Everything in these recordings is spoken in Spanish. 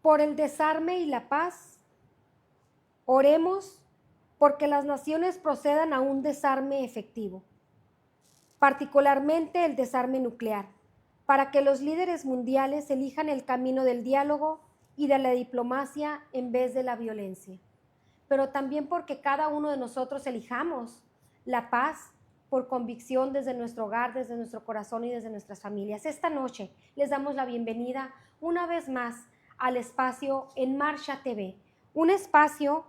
por el desarme y la paz. Oremos porque las naciones procedan a un desarme efectivo, particularmente el desarme nuclear, para que los líderes mundiales elijan el camino del diálogo y de la diplomacia en vez de la violencia, pero también porque cada uno de nosotros elijamos la paz por convicción desde nuestro hogar, desde nuestro corazón y desde nuestras familias. Esta noche les damos la bienvenida una vez más al espacio En Marcha TV, un espacio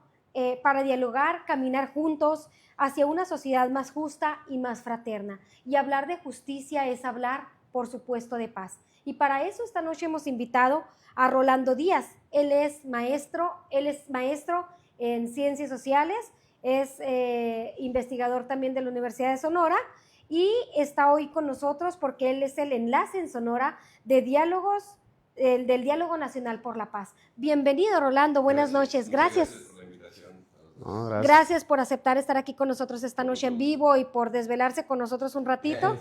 para dialogar, caminar juntos hacia una sociedad más justa y más fraterna. Y hablar de justicia es hablar, por supuesto, de paz. Y para eso esta noche hemos invitado a Rolando Díaz. Él es maestro en Ciencias Sociales, es investigador también de la Universidad de Sonora y está hoy con nosotros porque él es el enlace en Sonora de diálogos, del Diálogo Nacional por la Paz. Bienvenido, Rolando, buenas noches. Gracias. Gracias por la invitación. No, gracias. Gracias por aceptar estar aquí con nosotros esta noche en vivo y por desvelarse con nosotros un ratito.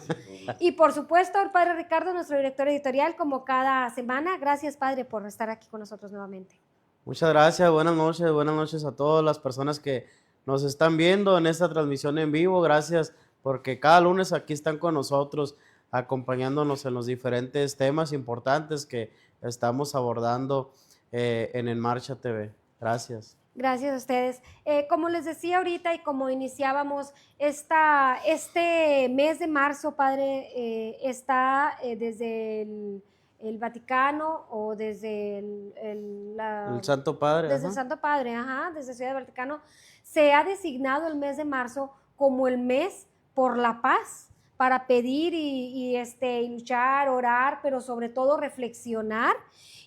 Y por supuesto, el padre Ricardo, nuestro director editorial, como cada semana. Gracias, padre, por estar aquí con nosotros nuevamente. Muchas gracias, buenas noches a todas las personas que nos están viendo en esta transmisión en vivo. Gracias porque cada lunes aquí están con nosotros acompañándonos en los diferentes temas importantes que estamos abordando en Marcha TV. Gracias. Gracias a ustedes. Como les decía ahorita y como iniciábamos, este mes de marzo, padre, está desde el Vaticano o desde El Santo Padre. Desde Ajá. el Santo Padre, desde Ciudad del Vaticano, se ha designado el mes de marzo como el mes por la paz, para pedir y luchar, orar, pero sobre todo reflexionar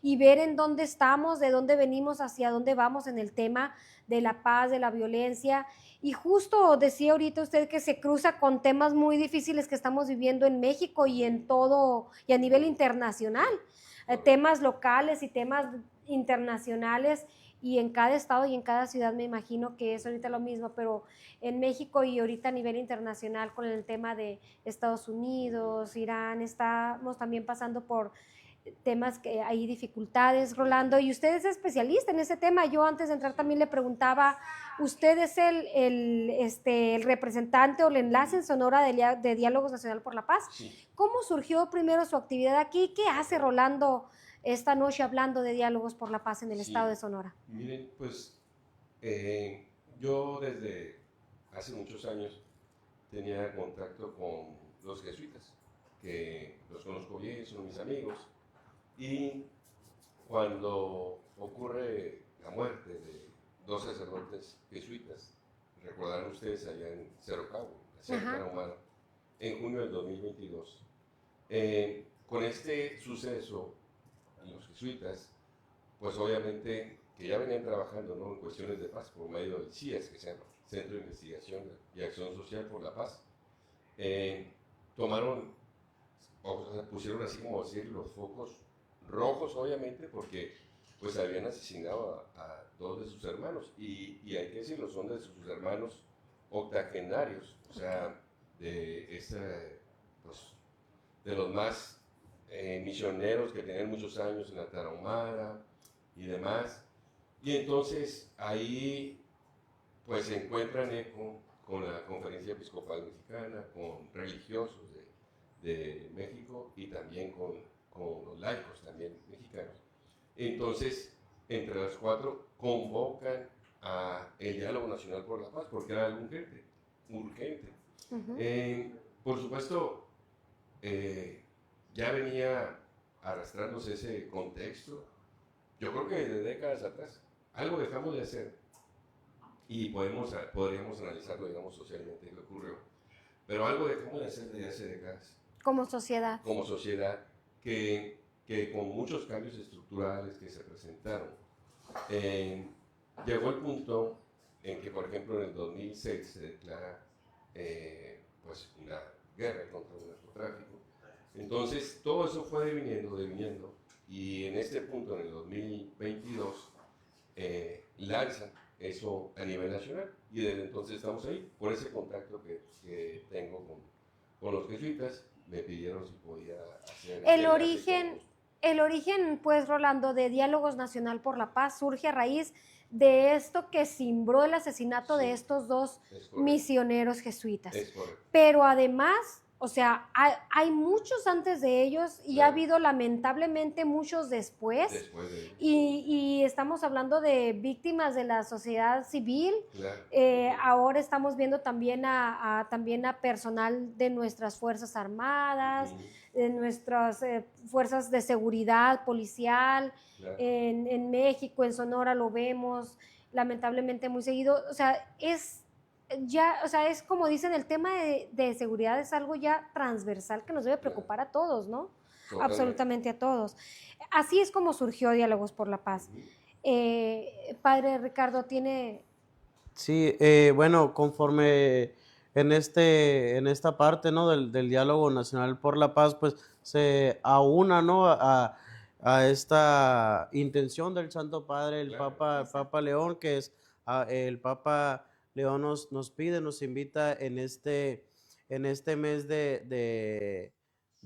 y ver en dónde estamos, de dónde venimos, hacia dónde vamos en el tema de la paz, de la violencia. Y justo decía ahorita usted que se cruza con temas muy difíciles que estamos viviendo en México y en todo, y a nivel internacional, temas locales y temas internacionales, y en cada estado y en cada ciudad me imagino que es ahorita lo mismo, pero en México y ahorita a nivel internacional con el tema de Estados Unidos, Irán, estamos también pasando por temas que hay dificultades, Rolando, y usted es especialista en ese tema. Yo antes de entrar también le preguntaba, usted es el representante o el enlace en Sonora de Diálogos Nacional por la Paz. Sí. ¿Cómo surgió primero su actividad aquí? ¿Qué hace Rolando esta noche hablando de Diálogos por la Paz en el estado de Sonora? Miren, pues yo desde hace muchos años tenía contacto con los jesuitas, que los conozco bien, son mis amigos, y cuando ocurre la muerte de dos sacerdotes jesuitas, recordarán ustedes allá en Cerro Cabo, la Sierra Tarahumara, en junio del 2022, con este suceso, los jesuitas, pues obviamente que ya venían trabajando, ¿no?, en cuestiones de paz por medio del CIES, que se llama Centro de Investigación y Acción Social por la Paz, tomaron, o sea, pusieron así como decir los focos rojos, obviamente, porque pues habían asesinado a dos de sus hermanos, y hay que decirlo, son de sus hermanos octogenarios, o sea, pues, de los más misioneros que tenían muchos años en la Tarahumara y demás. Y entonces ahí pues se encuentran eco con la Conferencia Episcopal Mexicana, con religiosos de México y también con los laicos también mexicanos. Entonces, entre los cuatro convocan a el Diálogo Nacional por la Paz, porque era algo urgente. Por supuesto, ya venía arrastrándose ese contexto, yo creo que de décadas atrás. Algo dejamos de hacer y podríamos analizarlo, digamos, socialmente, qué ocurrió. Pero algo dejamos de hacer desde hace décadas. Como sociedad. Como sociedad, que con muchos cambios estructurales que se presentaron, llegó el punto en que, por ejemplo, en el 2006 se declara pues una guerra contra el narcotráfico. Entonces, todo eso fue deviniendo, y en este punto, en el 2022, lanza eso a nivel nacional, y desde entonces estamos ahí, por ese contacto que tengo con los jesuitas. Me pidieron si podía hacer El origen, pues, Rolando, de Diálogos Nacional por la Paz surge a raíz de esto que cimbró el asesinato de Sí, estos dos es correcto. misioneros jesuitas. Es correcto. Pero además, o sea, hay muchos antes de ellos y ha Claro. habido lamentablemente muchos después. Después de ellos. Y estamos hablando de víctimas de la sociedad civil. Claro. Ahora estamos viendo también también a personal de nuestras Fuerzas Armadas, Ujú. de nuestras fuerzas de seguridad policial. Claro. En México, en Sonora lo vemos lamentablemente muy seguido. O sea, es como dicen, el tema de seguridad es algo ya transversal que nos debe preocupar a todos, ¿no? Totalmente. Absolutamente a todos. Así es como surgió Diálogos por la Paz. Ujú. Padre Ricardo, tiene... Sí, bueno, conforme en esta parte, ¿no? Del diálogo nacional por la paz, pues se aúna, ¿no? A esta intención del Santo Padre, el Claro. Papa León, que es el Papa León nos pide, nos invita en este mes de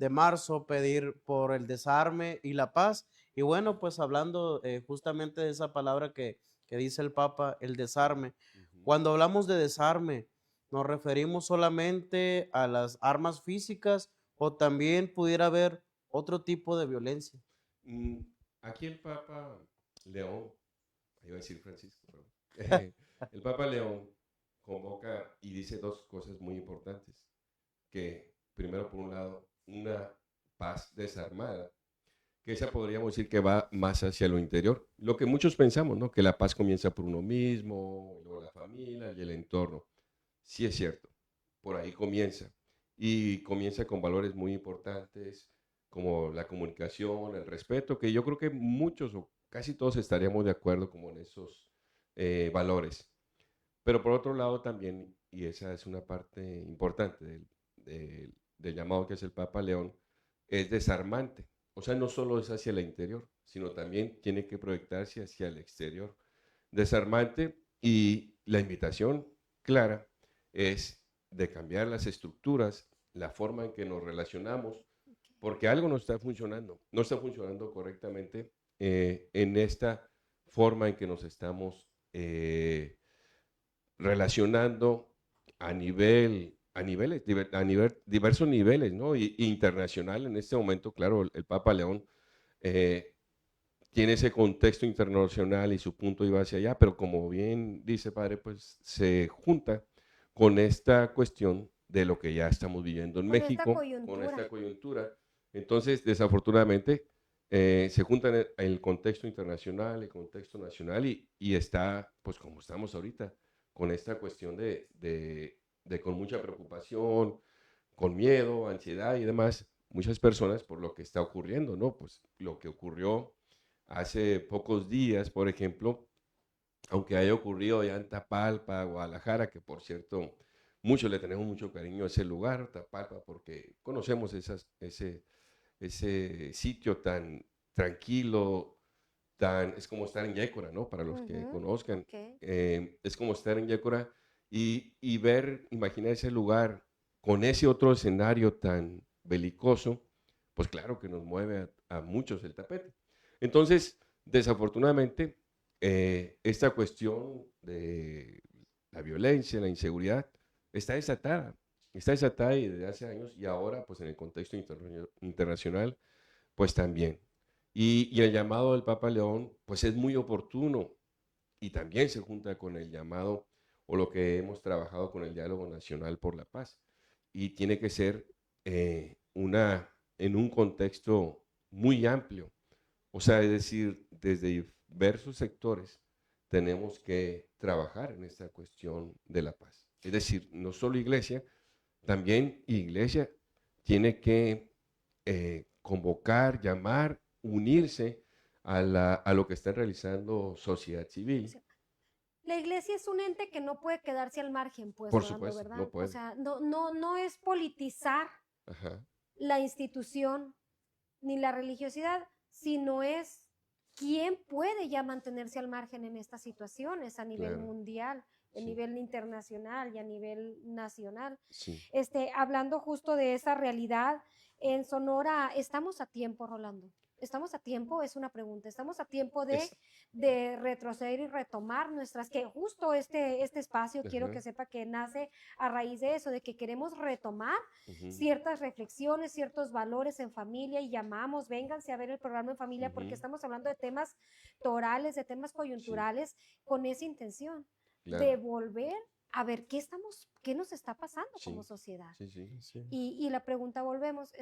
marzo, pedir por el desarme y la paz. Y bueno, pues hablando justamente de esa palabra que dice el Papa, el desarme. Ujú. Cuando hablamos de desarme, ¿nos referimos solamente a las armas físicas o también pudiera haber otro tipo de violencia? Mm, Aquí el Papa León, iba a decir Francisco, pero el Papa León convoca y dice dos cosas muy importantes, que primero por un lado una paz desarmada, que esa podríamos decir que va más hacia lo interior, lo que muchos pensamos, ¿no? Que la paz comienza por uno mismo, luego la familia y el entorno. Sí es cierto, por ahí comienza. Y comienza con valores muy importantes como la comunicación, el respeto, que yo creo que muchos o casi todos estaríamos de acuerdo como en esos valores. Pero por otro lado también, y esa es una parte importante del llamado que hace el Papa León, es desarmante. O sea, no solo es hacia el interior, sino también tiene que proyectarse hacia el exterior. Desarmante, y la invitación clara es de cambiar las estructuras, la forma en que nos relacionamos, porque algo no está funcionando correctamente en esta forma en que nos estamos relacionando diversos niveles, ¿no? Y internacional en este momento, claro, el Papa León eh, tiene ese contexto internacional y su punto iba hacia allá, pero como bien dice padre, pues se junta con esta cuestión de lo que ya estamos viviendo en Con esta México, con coyuntura. esta coyuntura. Entonces, desafortunadamente, se juntan el contexto internacional, el contexto nacional y está, pues como estamos ahorita, con esta cuestión de con mucha preocupación, con miedo, ansiedad y demás, muchas personas por lo que está ocurriendo, ¿no? Pues lo que ocurrió hace pocos días, por ejemplo, aunque haya ocurrido allá en Tapalpa, Guadalajara, que por cierto, muchos le tenemos mucho cariño a ese lugar, Tapalpa, porque conocemos ese sitio tan tranquilo, es como estar en Yécora, ¿no? Para los que conozcan, Ok. es como estar en Yécora y ver, imaginar ese lugar con ese otro escenario tan belicoso, pues claro que nos mueve a muchos el tapete. Entonces, desafortunadamente, esta cuestión de la violencia, la inseguridad, está desatada y desde hace años y ahora, pues en el contexto internacional, pues también. Y el llamado del Papa León, pues es muy oportuno y también se junta con el llamado o lo que hemos trabajado con el Diálogo Nacional por la Paz. Y tiene que ser en un contexto muy amplio. O sea, es decir, desde diversos sectores tenemos que trabajar en esta cuestión de la paz. Es decir, no solo iglesia, también iglesia tiene que convocar, llamar, unirse a lo que está realizando sociedad civil. La iglesia es un ente que no puede quedarse al margen, pues, Por Rolando, supuesto, ¿verdad? no O puede. sea, no es politizar Ajá, la institución ni la religiosidad, sino es quién puede ya mantenerse al margen en estas situaciones a nivel claro. mundial. a Sí. nivel internacional y a nivel nacional. Sí. Hablando justo de esa realidad, en Sonora, ¿estamos a tiempo, Rolando? ¿Estamos a tiempo? Es una pregunta. ¿Estamos a tiempo Es, de retroceder y retomar nuestras, que justo este espacio, quiero ajá, que sepa que nace a raíz de eso, de que queremos retomar ujú, ciertas reflexiones, ciertos valores en familia y llamamos, vénganse a ver el programa en familia porque ujú, estamos hablando de temas torales, de temas sí, coyunturales con esa intención de claro, volver a ver qué nos está pasando como sí, sociedad. sí, sí. Sí. Y la pregunta volvemos,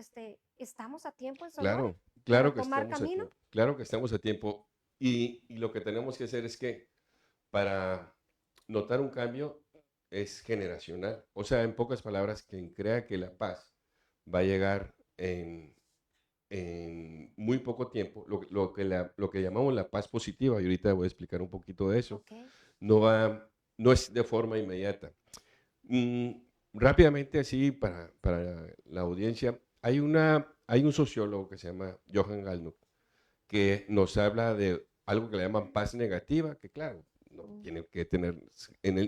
¿estamos a tiempo en Sonora Claro, de claro que retomar estamos a camino? tiempo, claro que estamos a tiempo. Y lo que tenemos que hacer es que para notar un cambio es generacional. O sea, en pocas palabras, quien crea que la paz va a llegar en muy poco tiempo, lo que llamamos la paz positiva, y ahorita voy a explicar un poquito de eso, Ok. no va, no es de forma inmediata. Mm, rápidamente, así, para la audiencia, hay un sociólogo que se llama Johan Galtung, que nos habla de algo que le llaman paz negativa, que claro, no Mm, tiene que tener,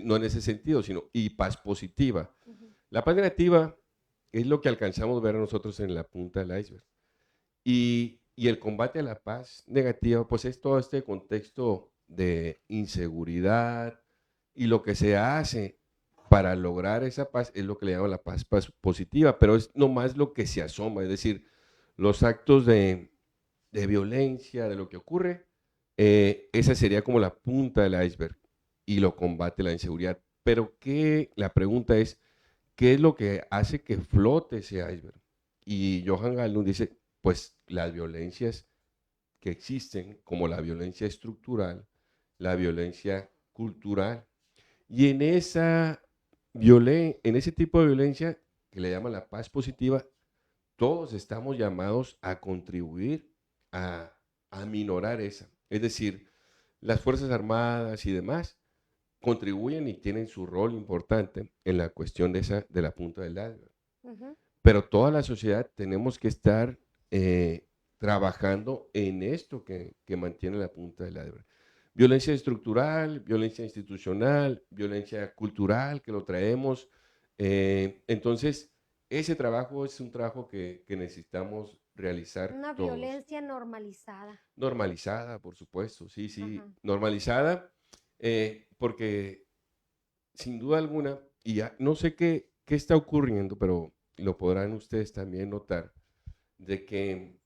no en ese sentido, sino y paz positiva. ujú. La paz negativa es lo que alcanzamos a ver nosotros en la punta del iceberg. Y el combate a la paz negativa, pues es todo este contexto de inseguridad y lo que se hace para lograr esa paz es lo que le llaman la paz positiva, pero es nomás lo que se asoma, es decir, los actos de violencia, de lo que ocurre, esa sería como la punta del iceberg y lo combate la inseguridad. Pero la pregunta es, ¿qué es lo que hace que flote ese iceberg? Y Johan Galtung dice, pues las violencias que existen, como la violencia estructural, la violencia cultural. Y en ese tipo de violencia, que le llaman la paz positiva, todos estamos llamados a contribuir a, a minorar esa. Es decir, las Fuerzas Armadas y demás contribuyen y tienen su rol importante en la cuestión de la punta del iceberg. Ujú. Pero toda la sociedad tenemos que estar trabajando en esto que mantiene la punta del iceberg. Violencia estructural, violencia institucional, violencia cultural, que lo traemos. Entonces, ese trabajo es un trabajo que necesitamos realizar Una todos. violencia normalizada. Normalizada, por supuesto, sí, Ajá. sí, normalizada, porque sin duda alguna, y no sé qué está ocurriendo, pero lo podrán ustedes también notar, de que,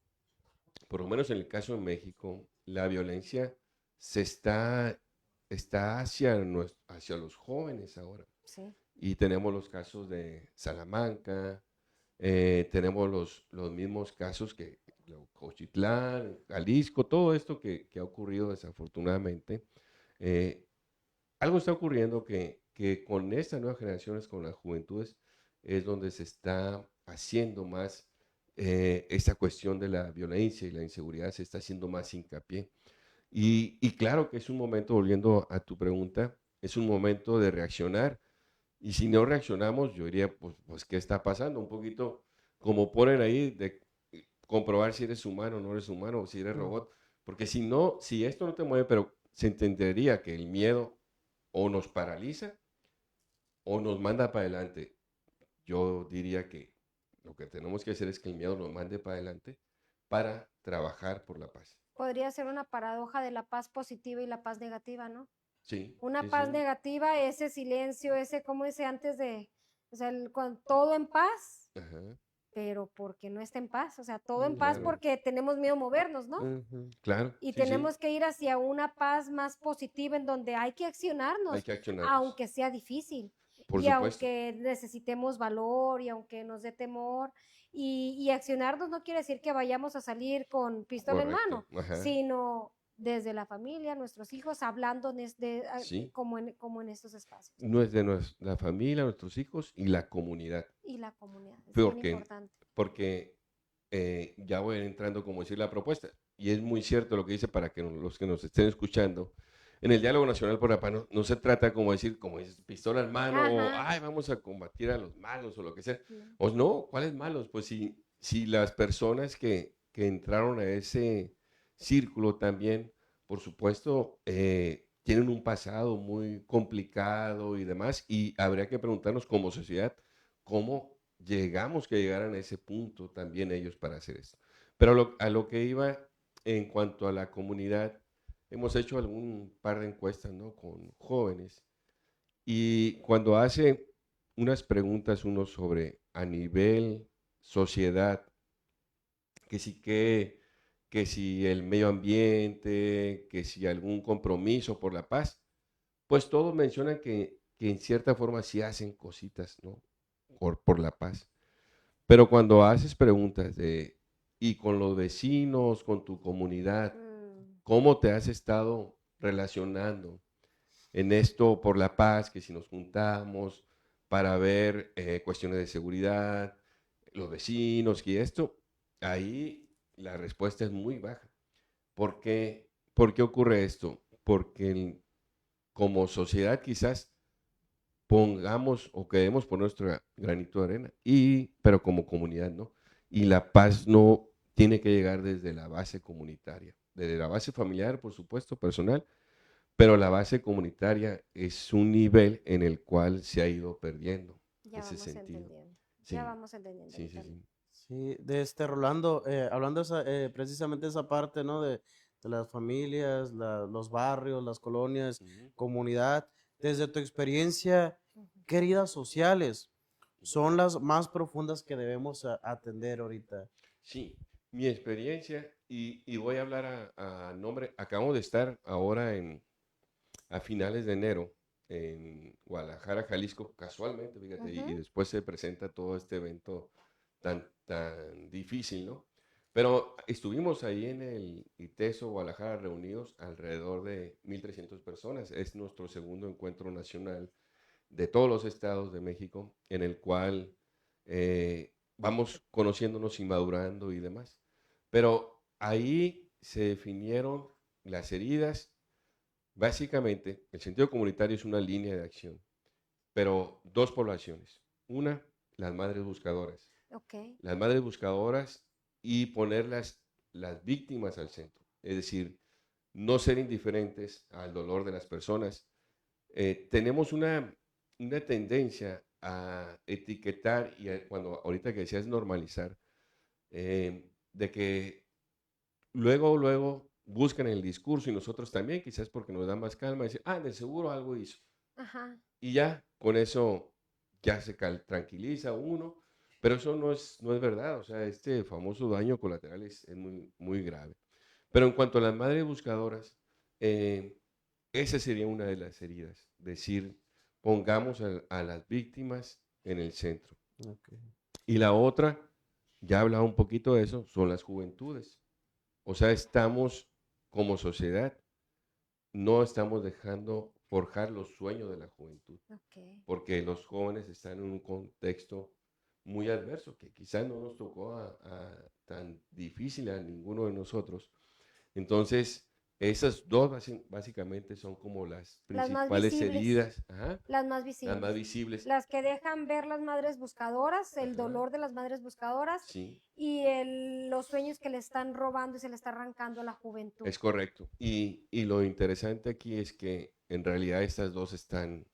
por lo menos en el caso de México, la violencia está hacia los jóvenes ahora. Sí. Y tenemos los casos de Salamanca, tenemos los mismos casos que Cochitlán, Jalisco, todo esto que ha ocurrido desafortunadamente. eh, Algo está ocurriendo que con estas nuevas generaciones, con las juventudes, es donde se está haciendo más esta cuestión de la violencia y la inseguridad, se está haciendo más hincapié. Y claro que es un momento, volviendo a tu pregunta, es un momento de reaccionar. Y si no reaccionamos, yo diría, pues ¿qué está pasando? Un poquito como ponen ahí de comprobar si eres humano o no eres humano, o si eres Ujú. robot. Porque si no, si esto no te mueve, pero se entendería que el miedo o nos paraliza o nos manda para adelante. Yo diría que lo que tenemos que hacer es que el miedo nos mande para adelante para trabajar por la paz. Podría ser una paradoja de la paz positiva y la paz negativa, ¿no? Sí, Una sí, paz sí. negativa, ese silencio, como ese antes o sea, con todo en paz, Ajá, pero porque no está en paz, o sea, todo en paz claro. Ujú. porque tenemos miedo a movernos, ¿no? Ujú. Claro, Y sí, sí. tenemos que ir hacia una paz más positiva en donde hay que Hay accionarnos, que accionarnos. aunque sea difícil Por y supuesto. aunque necesitemos valor y aunque nos dé temor. Y accionarnos no quiere decir que vayamos a salir con pistola en Correcto. mano, Ajá. sino desde la familia, nuestros hijos, hablando Sí. como en estos espacios. No es de la familia, nuestros hijos y la comunidad. Y la comunidad, es bien Porque, importante. porque ya voy entrando, como decir, la propuesta. Y es muy cierto lo que dice para que los que nos estén escuchando. En el Diálogo Nacional por la Paz no se trata como decir, como dices, pistola en mano, o Ajá. ay, vamos a combatir a los malos o lo que sea. No. O no, ¿cuáles malos? Pues si las personas que entraron a ese círculo también, por supuesto, tienen un pasado muy complicado y demás, y habría que preguntarnos como sociedad cómo llegamos que llegaran a ese punto también ellos para hacer esto. Pero a lo que iba en cuanto a la comunidad, hemos hecho algún par de encuestas, ¿no? Con jóvenes, y cuando hace unas preguntas uno sobre a nivel sociedad, que si que si el medio ambiente, que si algún compromiso por la paz, pues todos mencionan que en cierta forma sí hacen cositas, ¿no? Por la paz. Pero cuando haces preguntas de, y con los vecinos, con tu comunidad, Mm, ¿cómo te has estado relacionando en esto por la paz? Que si nos juntamos para ver cuestiones de seguridad, los vecinos y esto, ahí la respuesta es muy baja. ¿Por qué ocurre esto? Porque como sociedad quizás pongamos o queremos poner nuestro granito de arena, pero como comunidad, ¿no? Y la paz no tiene que llegar desde la base comunitaria, desde la base familiar, por supuesto, personal, pero la base comunitaria es un nivel en el cual se ha ido perdiendo ya ese vamos sentido. entendiendo. Ya Sí, vamos entendiendo sí, ahorita. sí, sí. Sí, de Rolando, hablando precisamente de esa parte, ¿no? De las familias, los barrios, las colonias, Ujú, comunidad, desde tu experiencia, Ujú. ¿qué heridas sociales ujú. son las más profundas que debemos atender ahorita? Sí, mi experiencia, y voy a hablar a nombre, acabamos de estar ahora a finales de enero en Guadalajara, Jalisco, casualmente, fíjate, y Ujú. después se presenta todo este evento tan difícil, ¿no? Pero estuvimos ahí en el ITESO Guadalajara reunidos alrededor de 1,300 personas. Es nuestro segundo encuentro nacional de todos los estados de México, en el cual vamos conociéndonos y madurando y demás. Pero ahí se definieron las heridas. Básicamente, el sentido comunitario es una línea de acción, pero dos poblaciones. Una, las madres buscadoras. Ok. Las madres buscadoras y poner las víctimas al centro. Es decir, no ser indiferentes al dolor de las personas. Tenemos una tendencia a etiquetar, y cuando ahorita que decías normalizar, de que luego buscan el discurso y nosotros también, quizás porque nos da más calma, decir, de seguro algo hizo. Ajá. Y ya, con eso ya se tranquiliza uno, pero eso no es verdad, o sea, este famoso daño colateral es muy grave. Pero en cuanto a las madres buscadoras, eh, esa sería una de las heridas, decir, pongamos a las víctimas en el centro. Okay. Y la otra, ya hablaba un poquito de eso, son las juventudes. O sea, estamos como sociedad, no estamos dejando forjar los sueños de la juventud, Ok. porque los jóvenes están en un contexto muy adverso, que quizás no nos tocó tan difícil a ninguno de nosotros. Entonces, esas dos básicamente son como las Las más principales visibles. heridas, ajá, Las más las más visibles. visibles. Las que dejan ver las madres buscadoras, el Ajá, dolor de las madres buscadoras sí, y los sueños que le están robando y se le está arrancando a la juventud. es correcto. Y lo interesante aquí es que en realidad estas dos están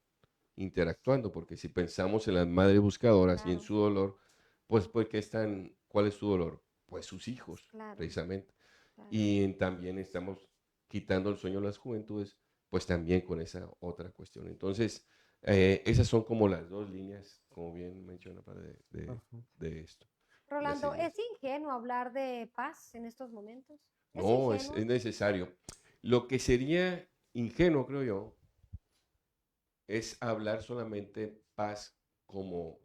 interactuando, porque si pensamos en las madres buscadoras y en Claro, su dolor, pues ¿qué están, ¿cuál es su dolor? Pues sus hijos, claro, precisamente. claro. Y también estamos quitando el sueño a las juventudes, pues también con esa otra cuestión. Entonces, esas son como las dos líneas, como bien menciona padre, Ajá. de esto, de las Rolando, heridas. ¿es ingenuo hablar de paz en estos momentos? ¿Es No, ingenuo? es necesario. Lo que sería ingenuo, creo yo, es hablar solamente paz como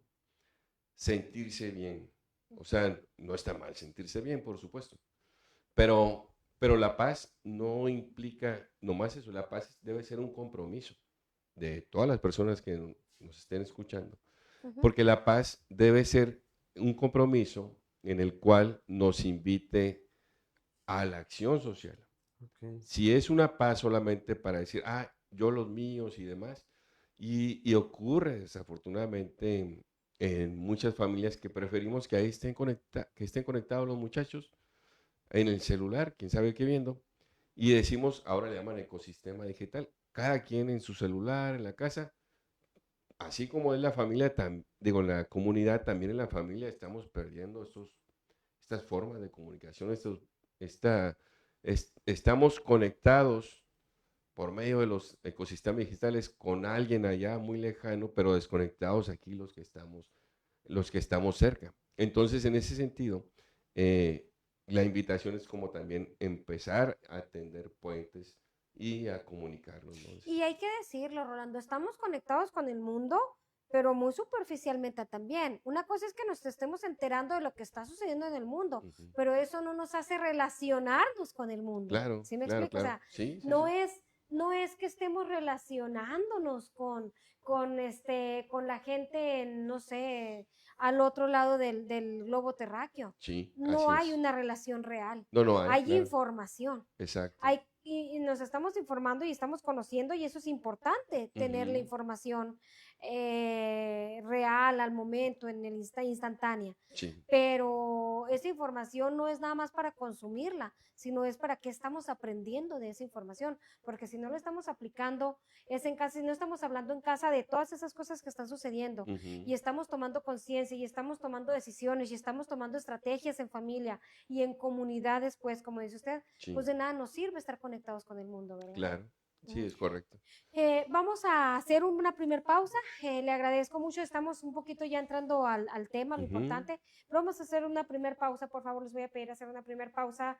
sentirse bien. O sea, no está mal sentirse bien, por supuesto. Pero la paz no implica nomás eso. La paz debe ser un compromiso de todas las personas que nos estén escuchando. Ujú. Porque la paz debe ser un compromiso en el cual nos invite a la acción social. Okay. Si es una paz solamente para decir, yo los míos y demás, y ocurre desafortunadamente en muchas familias que preferimos que ahí que estén conectados los muchachos en el celular, quién sabe qué viendo, y decimos, ahora le llaman ecosistema digital, cada quien en su celular, en la casa, así como es la familia, la comunidad, también en la familia estamos perdiendo estas formas de comunicación, estamos conectados por medio de los ecosistemas digitales con alguien allá muy lejano, pero desconectados aquí los que estamos cerca. Entonces, en ese sentido, la invitación es como también empezar a tender puentes y a comunicarnos, ¿no? Y hay que decirlo, Rolando, estamos conectados con el mundo, pero muy superficialmente también. Una cosa es que nos estemos enterando de lo que está sucediendo en el mundo, Ujú. pero eso no nos hace relacionarnos con el mundo. Claro, ¿Sí me claro, explico? O claro. sea, Sí, sí, no sí. no es que estemos relacionándonos con la gente, no sé, al otro lado del globo terráqueo. Sí, No así hay es. una relación real. No, no hay, Hay claro. información. Exacto. Y nos estamos informando y estamos conociendo y eso es importante, tener la Ujú. información real al momento, en el instantánea. Sí, Pero esa información no es nada más para consumirla, sino es para qué estamos aprendiendo de esa información, porque si no lo estamos aplicando, es en casa, si no estamos hablando en casa de todas esas cosas que están sucediendo ujú, y estamos tomando conciencia y estamos tomando decisiones y estamos tomando estrategias en familia y en comunidades, pues, como dice usted, pues sí, de nada nos sirve estar conectados con el mundo, ¿verdad? claro. Sí, es correcto. Vamos a hacer una primer pausa. Le agradezco mucho. Estamos un poquito ya entrando al tema, lo Ujú. importante. Pero vamos a hacer una primer pausa. Por favor, les voy a pedir hacer una primer pausa,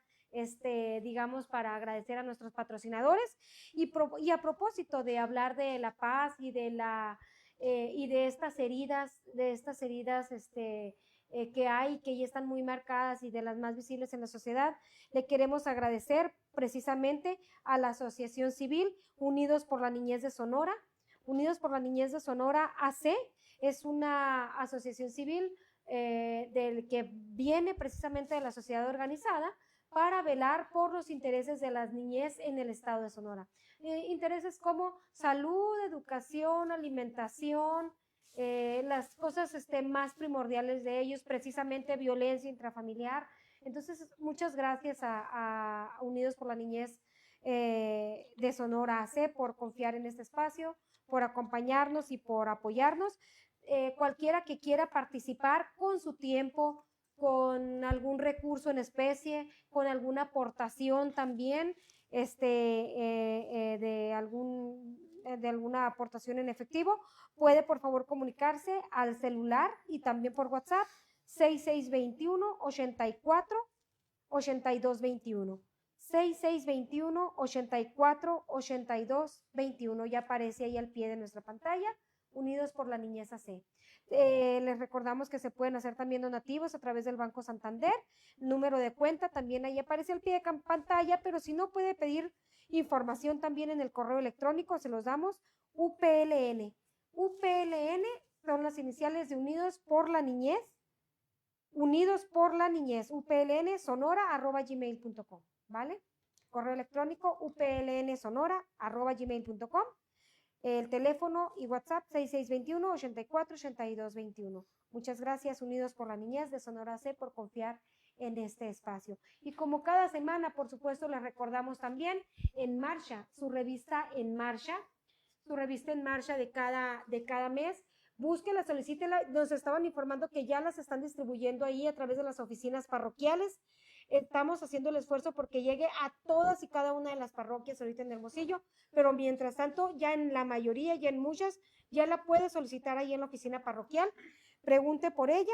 digamos, para agradecer a nuestros patrocinadores. Y a propósito de hablar de la paz y y de estas heridas, que hay, que ya están muy marcadas y de las más visibles en la sociedad, le queremos agradecer precisamente a la Asociación Civil Unidos por la Niñez de Sonora. Unidos por la Niñez de Sonora AC es una asociación civil del que viene precisamente de la sociedad organizada para velar por los intereses de las niñez en el estado de Sonora. Intereses como salud, educación, alimentación, las cosas más primordiales de ellos, precisamente violencia intrafamiliar. Entonces, muchas gracias a Unidos por la Niñez de Sonora AC por confiar en este espacio, por acompañarnos y por apoyarnos. Cualquiera que quiera participar con su tiempo, con algún recurso en especie, con alguna aportación también, de alguna aportación en efectivo, puede por favor comunicarse al celular y también por WhatsApp 6621 84 8221. 6621 84 82 21. Ya aparece ahí al pie de nuestra pantalla. Unidos por la Niñez AC. Les recordamos que se pueden hacer también donativos a través del Banco Santander. Número de cuenta también ahí aparece al pie de pantalla, pero si no puede pedir información también en el correo electrónico, se los damos. UPLN. UPLN son las iniciales de Unidos por la Niñez. Unidos por la Niñez, uplnsonora@gmail.com, ¿vale? Correo electrónico uplnsonora@gmail.com. El teléfono y WhatsApp 6621 84 82 21. Muchas gracias, Unidos por la Niñez de Sonora C, por confiar en este espacio. Y como cada semana, por supuesto, les recordamos también En Marcha, su revista En Marcha, de cada mes. Búsquela, solicítela. Nos estaban informando que ya las están distribuyendo ahí a través de las oficinas parroquiales. Estamos haciendo el esfuerzo porque llegue a todas y cada una de las parroquias ahorita en Hermosillo, pero mientras tanto, ya en la mayoría, ya en muchas, ya la puede solicitar ahí en la oficina parroquial. Pregunte por ella.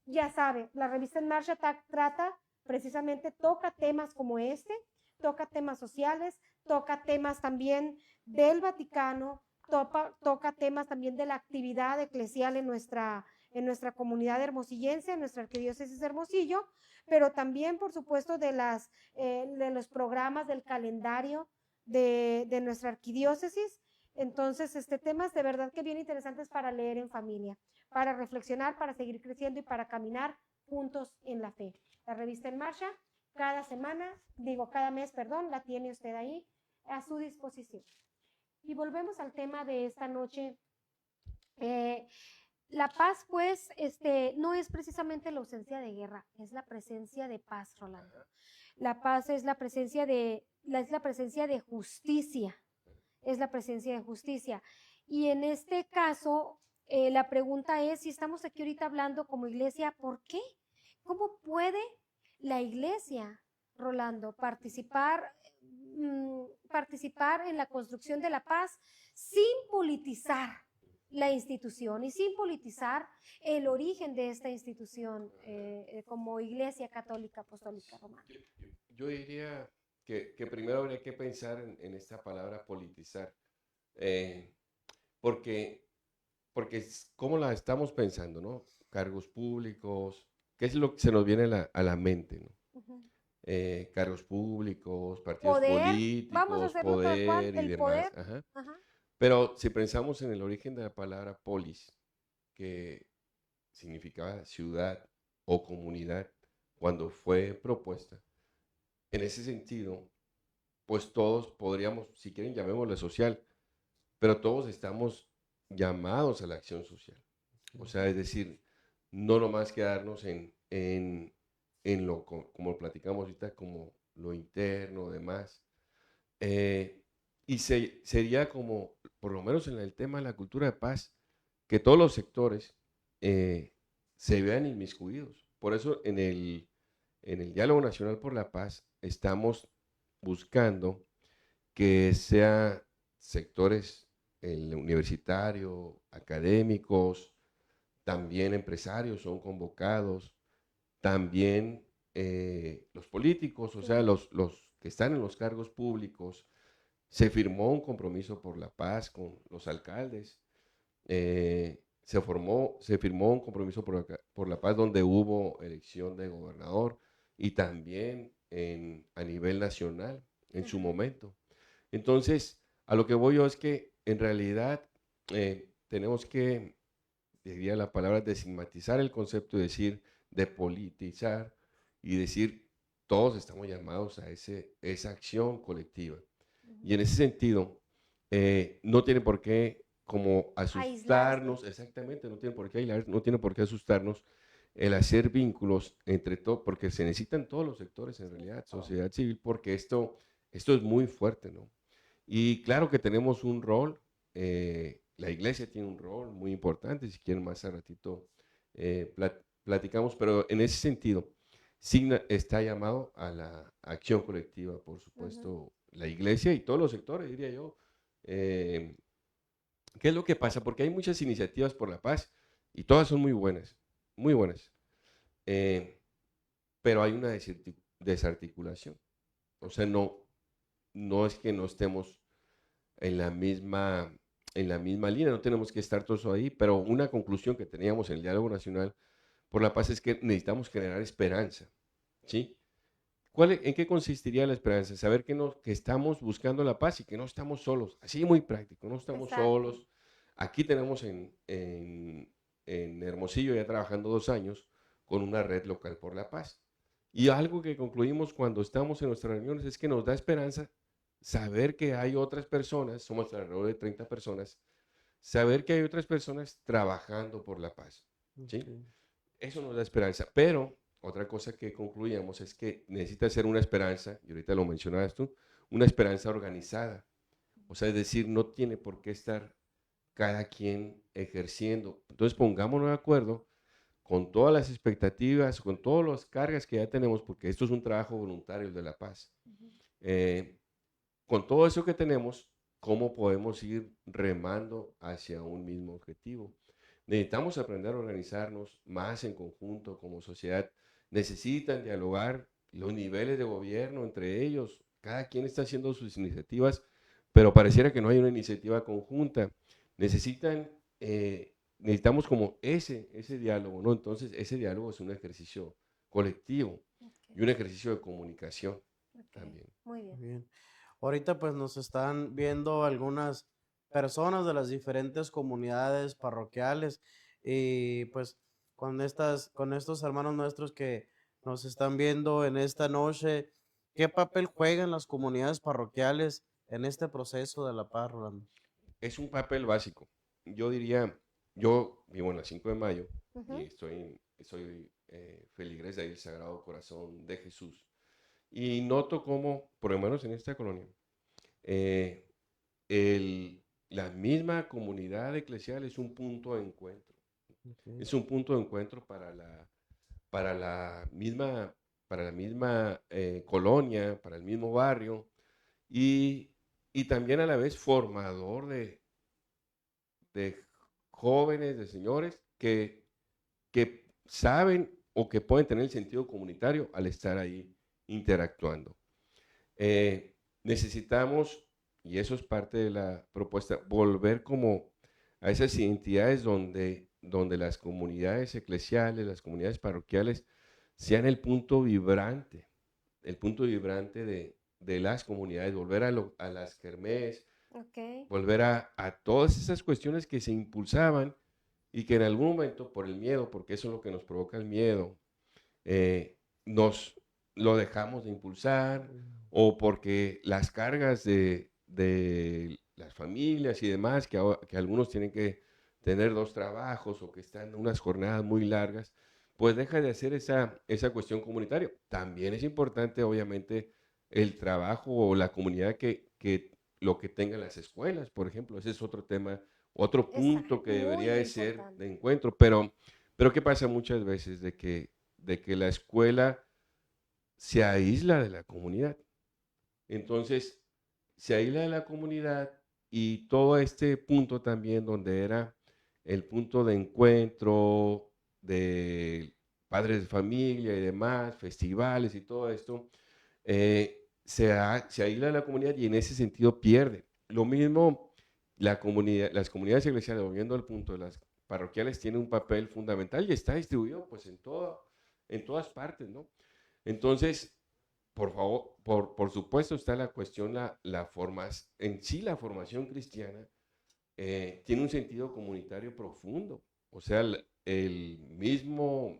Ya sabe, la revista En Marcha trata precisamente, toca temas como toca temas sociales, toca temas también del Vaticano, toca temas también de la actividad eclesial en nuestra comunidad hermosillense, en nuestra arquidiócesis de Hermosillo, pero también, por supuesto, de los programas del calendario de nuestra arquidiócesis. Entonces, temas de verdad que bien interesantes para leer en familia, para reflexionar, para seguir creciendo y para caminar juntos en la fe. La revista En Marcha, cada mes, la tiene usted ahí a su disposición. Y volvemos al tema de esta noche. La paz, pues, no es precisamente la ausencia de guerra, es la presencia de paz, Rolando. La paz es la presencia de justicia, es la presencia de justicia. Y en este caso, la pregunta es, si estamos aquí ahorita hablando como iglesia, ¿por qué? ¿Cómo puede la iglesia, Rolando, participar en la construcción de la paz sin politizar la institución y sin politizar el origen de esta institución como Iglesia Católica Apostólica Romana? Yo diría que primero habría que pensar en esta palabra politizar, eh, porque, ¿cómo la estamos pensando, no? Cargos públicos, ¿qué es lo que se nos viene a la mente, no? Ujú. Cargos públicos, partidos Poder, vamos a políticos, hacerlo tal cual, poder y el demás. poder. Ajá. Ajá. Pero si pensamos en el origen de la palabra polis, que significaba ciudad o comunidad, cuando fue propuesta, en ese sentido, pues todos podríamos, si quieren llamémosle social, pero todos estamos llamados a la acción social. O sea, es decir, no nomás quedarnos en lo, como platicamos ahorita, como lo interno, demás. Y sería como, por lo menos en el tema de la cultura de paz, que todos los sectores se vean inmiscuidos. Por eso en el Diálogo Nacional por la Paz estamos buscando que sea sectores el universitario, académicos, también empresarios son convocados, también los políticos, o Sí. sea, los que están en los cargos públicos. Se firmó un compromiso por la paz con los alcaldes, se firmó un compromiso por la paz donde hubo elección de gobernador y también a nivel nacional en su Ajá. momento. Entonces, a lo que voy yo es que en realidad tenemos que, diría la palabra, destigmatizar el concepto y decir, depolitizar y decir, todos estamos llamados a esa acción colectiva. Y Ujú. en ese sentido, no tiene por qué como Aislarse. asustarnos, exactamente, no tiene por qué aislar, no tiene por qué asustarnos el hacer vínculos entre todos, porque se necesitan todos los sectores en Sí. realidad, sociedad civil, porque esto es muy fuerte, ¿no? Y claro que tenemos un rol, la iglesia tiene un rol muy importante, si quieren más a ratito platicamos, pero en ese sentido, Signa está llamado a la acción colectiva, por Ujú. supuesto, la iglesia y todos los sectores, diría yo. Eh, ¿Qué es lo que pasa? Porque hay muchas iniciativas por la paz y todas son muy buenas, muy buenas. Eh, pero hay una desarticulación. O sea, no es que no estemos en en la misma línea, no tenemos que estar todos ahí, pero una conclusión que teníamos en el Diálogo Nacional por la Paz es que necesitamos generar esperanza, ¿sí? ¿En qué consistiría la esperanza? Saber que estamos buscando la paz y que no estamos solos, así muy práctico, no estamos Exacto. solos. Aquí tenemos en Hermosillo ya trabajando 2 años con una red local por la paz. Y algo que concluimos cuando estamos en nuestras reuniones es que nos da esperanza saber que hay otras personas, somos alrededor de 30 personas, saber que hay otras personas trabajando por la paz, ¿sí? Ok. Eso nos da esperanza, pero otra cosa que concluíamos es que necesita ser una esperanza, y ahorita lo mencionabas tú, una esperanza organizada. O sea, es decir, no tiene por qué estar cada quien ejerciendo. Entonces pongámonos de acuerdo con todas las expectativas, con todas las cargas que ya tenemos, porque esto es un trabajo voluntario de la paz. Ujú. Eh, con todo eso que tenemos, ¿cómo podemos ir remando hacia un mismo objetivo? Necesitamos aprender a organizarnos más en conjunto como sociedad. Necesitan dialogar los niveles de gobierno entre ellos. Cada quien está haciendo sus iniciativas, pero pareciera que no hay una iniciativa conjunta. Necesitamos como ese diálogo, ¿no? Entonces, ese diálogo es un ejercicio colectivo Ok, y un ejercicio de comunicación ok. también. Muy Muy bien. bien. Ahorita pues nos están viendo algunas personas de las diferentes comunidades parroquiales y pues con estos hermanos nuestros que nos están viendo en esta noche, ¿qué papel juegan las comunidades parroquiales en este proceso de la paz, Rolando? Es un papel básico. Yo diría, yo vivo en la 5 de Mayo y Ujú. soy feligres del Sagrado Corazón de Jesús. Y noto cómo, por lo menos en esta colonia, eh, la misma comunidad eclesial es un punto de encuentro. Ok. Es un punto de encuentro para la misma, colonia, para el mismo barrio y, y también a la vez formador de jóvenes, de señores que saben o que pueden tener el sentido comunitario al estar ahí interactuando. Necesitamos, y eso es parte de la propuesta, volver como a esas identidades donde las comunidades eclesiales, las comunidades parroquiales, sean el punto vibrante de las comunidades, volver a las kermés, Ok. volver a todas esas cuestiones que se impulsaban y que en algún momento, por el miedo, porque eso es lo que nos provoca el miedo, nos lo dejamos de impulsar o porque las cargas de las familias y demás, que algunos tienen que tener 2 trabajos o que están en unas jornadas muy largas, pues deja de hacer esa cuestión comunitaria. También es importante, obviamente, el trabajo o la comunidad que lo que tengan las escuelas, por ejemplo, ese es otro tema, otro Está punto que debería muy de ser importante. de encuentro, pero ¿qué pasa muchas veces? De que la escuela se aísla de la comunidad. Entonces, se aísla de la comunidad y todo este punto también donde era el punto de encuentro de padres de familia y demás, festivales y todo esto, se aísla de la comunidad y en ese sentido pierde. Lo mismo, las comunidades eclesiales, volviendo al punto de las parroquiales, tienen un papel fundamental y está distribuido pues en todas partes, ¿no? Entonces, por favor, por supuesto está la cuestión, en sí la formación cristiana tiene un sentido comunitario profundo. O sea, el mismo,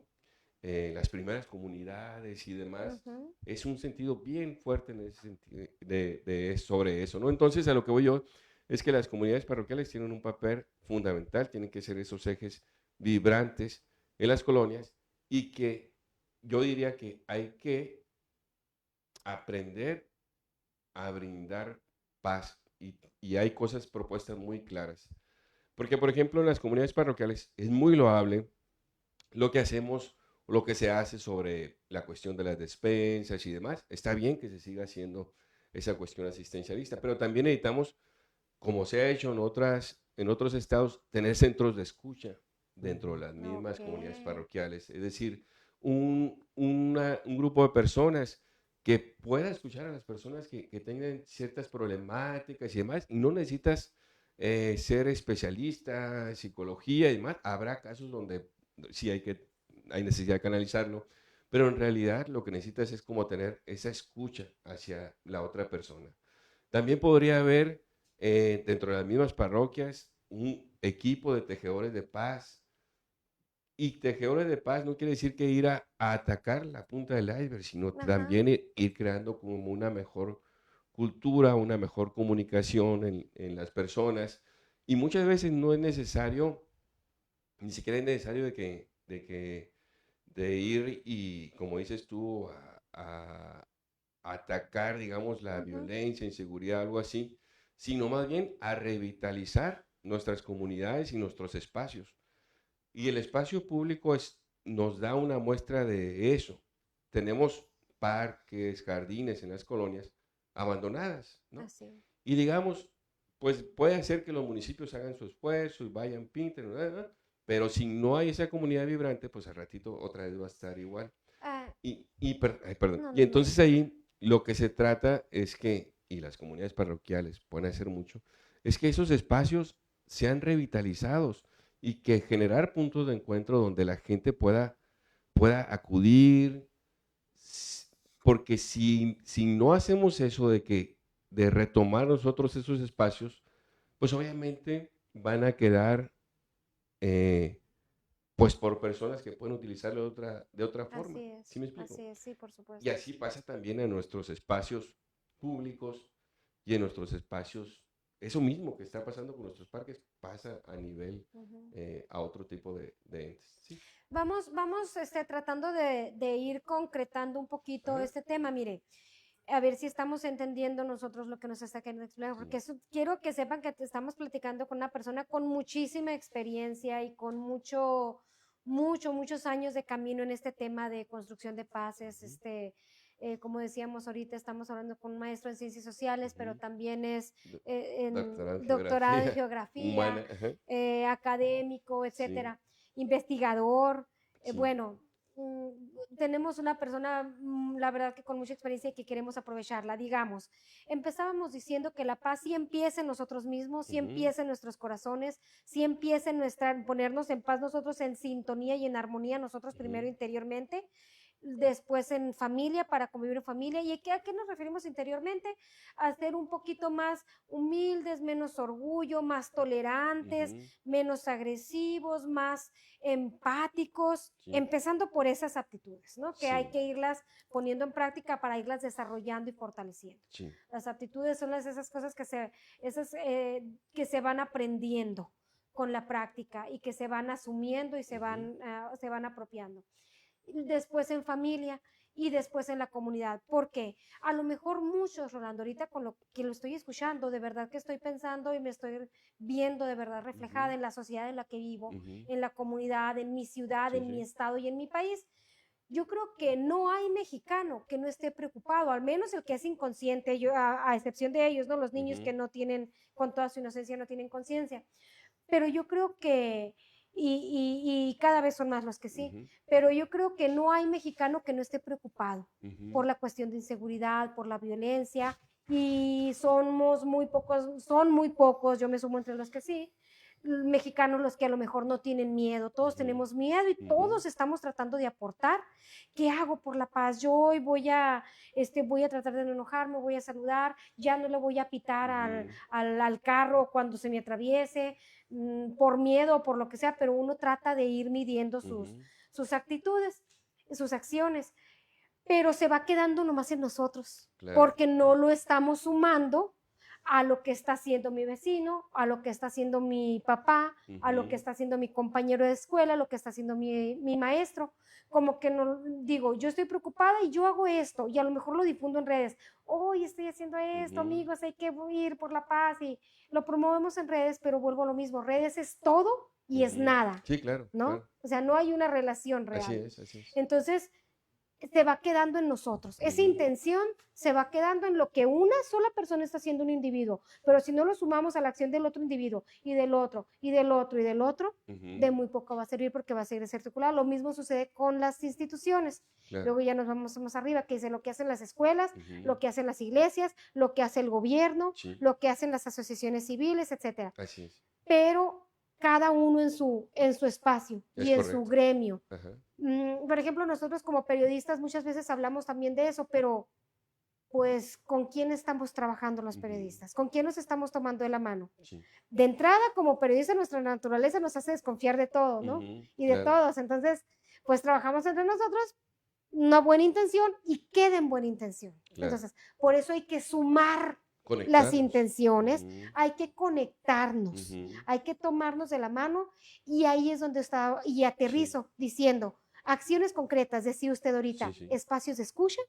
las primeras comunidades y demás, Ujú. es un sentido bien fuerte en ese sentido, sobre eso, ¿no? Entonces, a lo que voy yo es que las comunidades parroquiales tienen un papel fundamental, tienen que ser esos ejes vibrantes en las colonias y que yo diría que hay que aprender a brindar paz y hay cosas propuestas muy claras. Porque, por ejemplo, en las comunidades parroquiales es muy loable lo que hacemos, lo que se hace sobre la cuestión de las despensas y demás. Está bien que se siga haciendo esa cuestión asistencialista, pero también necesitamos, como se ha hecho en otros estados, tener centros de escucha dentro de las mismas Ok. comunidades parroquiales. Es decir, un grupo de personas que pueda escuchar a las personas que tengan ciertas problemáticas y demás, y no necesitas ser especialista en psicología y demás. Habrá casos donde sí hay necesidad de canalizarlo, pero en realidad lo que necesitas es como tener esa escucha hacia la otra persona. También podría haber dentro de las mismas parroquias un equipo de tejedores de paz. Y tejedores de paz no quiere decir que ir a atacar la punta del iceberg, sino Ajá. también ir creando como una mejor cultura, una mejor comunicación en las personas. Y muchas veces no es necesario, ni siquiera es necesario de ir y, como dices tú, a atacar, digamos, la Ujú. violencia, inseguridad, algo así, sino más bien a revitalizar nuestras comunidades y nuestros espacios. Y el espacio público nos da una muestra de eso. Tenemos parques, jardines en las colonias abandonadas, ¿no? Así. Y digamos, pues puede ser que los municipios hagan su esfuerzo y vayan, pinten, pero si no hay esa comunidad vibrante, pues al ratito otra vez va a estar igual. Ah, Perdón. no, Y no, no. entonces ahí lo que se trata es que, y las comunidades parroquiales pueden hacer mucho, es que esos espacios sean revitalizados y que generar puntos de encuentro donde la gente pueda acudir, porque si no hacemos eso de retomar nosotros esos espacios, pues obviamente van a quedar eh, pues por personas que pueden utilizarlo de otra forma. ¿Sí me explico? Así es, sí, por Y supuesto. así pasa también en nuestros espacios públicos y en nuestros espacios. Eso mismo que está pasando con nuestros parques pasa a nivel, Ujú. a otro tipo de entes. Sí. Vamos tratando de ir concretando un poquito Ajá. este tema. Mire, a ver si estamos entendiendo nosotros lo que nos está queriendo explicar, porque eso, quiero que sepan que estamos platicando con una persona con muchísima experiencia y con muchos años de camino en este tema de construcción de paces. Como decíamos ahorita, estamos hablando con un maestro en ciencias sociales, pero también es doctorado en geografía, humana, ajá. Académico, etcétera, investigador. Sí. Bueno, tenemos una persona, la verdad que con mucha experiencia y que queremos aprovecharla. Digamos, empezábamos diciendo que la paz sí empieza en nosotros mismos, sí empieza en nuestros corazones, sí empieza en ponernos en paz nosotros, en sintonía y en armonía nosotros primero interiormente, después en familia, para convivir en familia. ¿Y a qué nos referimos interiormente? A ser un poquito más humildes, menos orgullo, más tolerantes, menos agresivos, más empáticos, empezando por esas aptitudes, ¿no? Que hay que irlas poniendo en práctica para irlas desarrollando y fortaleciendo. Las aptitudes son esas cosas que se van aprendiendo con la práctica y que se van asumiendo y se van apropiando. Después en familia y después en la comunidad. Porque a lo mejor muchos, Rolando, ahorita con lo que lo estoy escuchando, de verdad que estoy pensando y me estoy viendo de verdad reflejada en la sociedad en la que vivo, en la comunidad, en mi ciudad, en mi estado y en mi país. Yo creo que no hay mexicano que no esté preocupado, al menos el que es inconsciente, a excepción de ellos, ¿no? Los niños que no tienen, con toda su inocencia, no tienen conciencia. Pero yo creo que, y cada vez son más los que sí, pero yo creo que no hay mexicano que no esté preocupado por la cuestión de inseguridad, por la violencia, y son muy pocos, yo me sumo entre los que sí, mexicanos los que a lo mejor no tienen miedo. Todos tenemos miedo y todos estamos tratando de aportar. ¿Qué hago por la paz? Yo hoy voy a tratar de no enojarme, voy a saludar, ya no le voy a pitar al carro cuando se me atraviese, por miedo o por lo que sea, pero uno trata de ir midiendo sus actitudes, sus acciones, pero se va quedando nomás en nosotros, porque no lo estamos sumando a lo que está haciendo mi vecino, a lo que está haciendo mi papá, a lo que está haciendo mi compañero de escuela, a lo que está haciendo mi maestro. Como que no digo, yo estoy preocupada y yo hago esto, y a lo mejor lo difundo en redes. Hoy estoy haciendo esto, amigos, hay que ir por la paz, y lo promovemos en redes, pero vuelvo a lo mismo, redes es todo y es nada. Sí, claro. ¿No? Claro. O sea, no hay una relación real. Así es. Entonces, se va quedando en nosotros. Esa intención se va quedando en lo que una sola persona está haciendo, un individuo. Pero si no lo sumamos a la acción del otro individuo y del otro y del otro y del otro, de muy poco va a servir, porque va a seguir circular. Lo mismo sucede con las instituciones. Luego ya nos vamos más arriba, que dice lo que hacen las escuelas, lo que hacen las iglesias, lo que hace el gobierno, lo que hacen las asociaciones civiles, etcétera. Así es. Pero cada uno en su espacio y en su gremio. Por ejemplo, nosotros como periodistas muchas veces hablamos también de eso, pero pues ¿con quién estamos trabajando los periodistas? ¿Con quién nos estamos tomando de la mano? De entrada, como periodistas, nuestra naturaleza nos hace desconfiar de todo, ¿no? Y de todos. Entonces, pues trabajamos entre nosotros, una buena intención y queda en buena intención. Entonces, por eso hay que sumar las intenciones, hay que conectarnos, hay que tomarnos de la mano, y ahí es donde está, y aterrizo diciendo, acciones concretas, decía usted ahorita, espacios de escucha,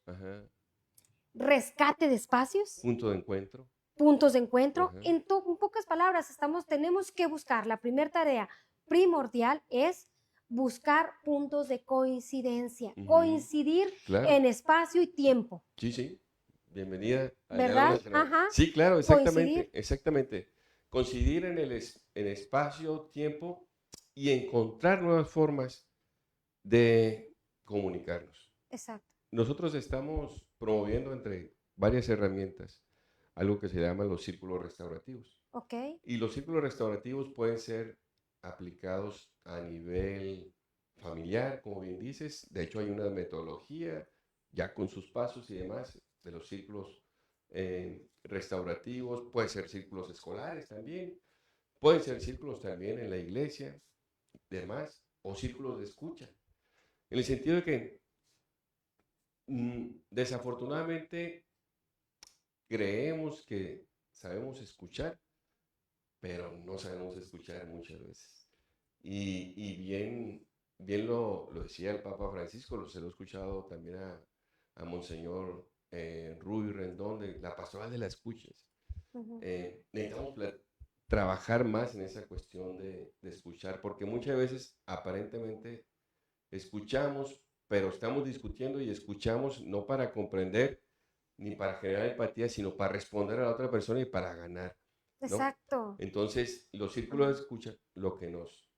rescate de espacios, puntos de encuentro. En pocas palabras, tenemos que buscar, la primera tarea primordial es buscar puntos de coincidencia, coincidir en espacio y tiempo. Sí. Bienvenida a ¿Verdad? Ajá. Sí, claro, exactamente. Coincidir en el espacio, tiempo, y encontrar nuevas formas de comunicarnos. Exacto. Nosotros estamos promoviendo entre varias herramientas algo que se llama los círculos restaurativos. Y los círculos restaurativos pueden ser aplicados a nivel familiar, como bien dices. De hecho, hay una metodología ya con sus pasos y demás de los círculos restaurativos. Pueden ser círculos escolares también, pueden ser círculos también en la iglesia, demás, o círculos de escucha. En el sentido de que desafortunadamente creemos que sabemos escuchar, pero no sabemos escuchar muchas veces. Y bien lo decía el Papa Francisco, se lo he escuchado también a Monseñor Rubio Rendón, de la pastoral de la escucha. Ujú. Necesitamos trabajar más en esa cuestión de escuchar, porque muchas veces aparentemente escuchamos, pero estamos discutiendo y escuchamos no para comprender ni para generar empatía, sino para responder a la otra persona y para ganar, ¿no? Exacto. Entonces, los círculos de escucha lo que nos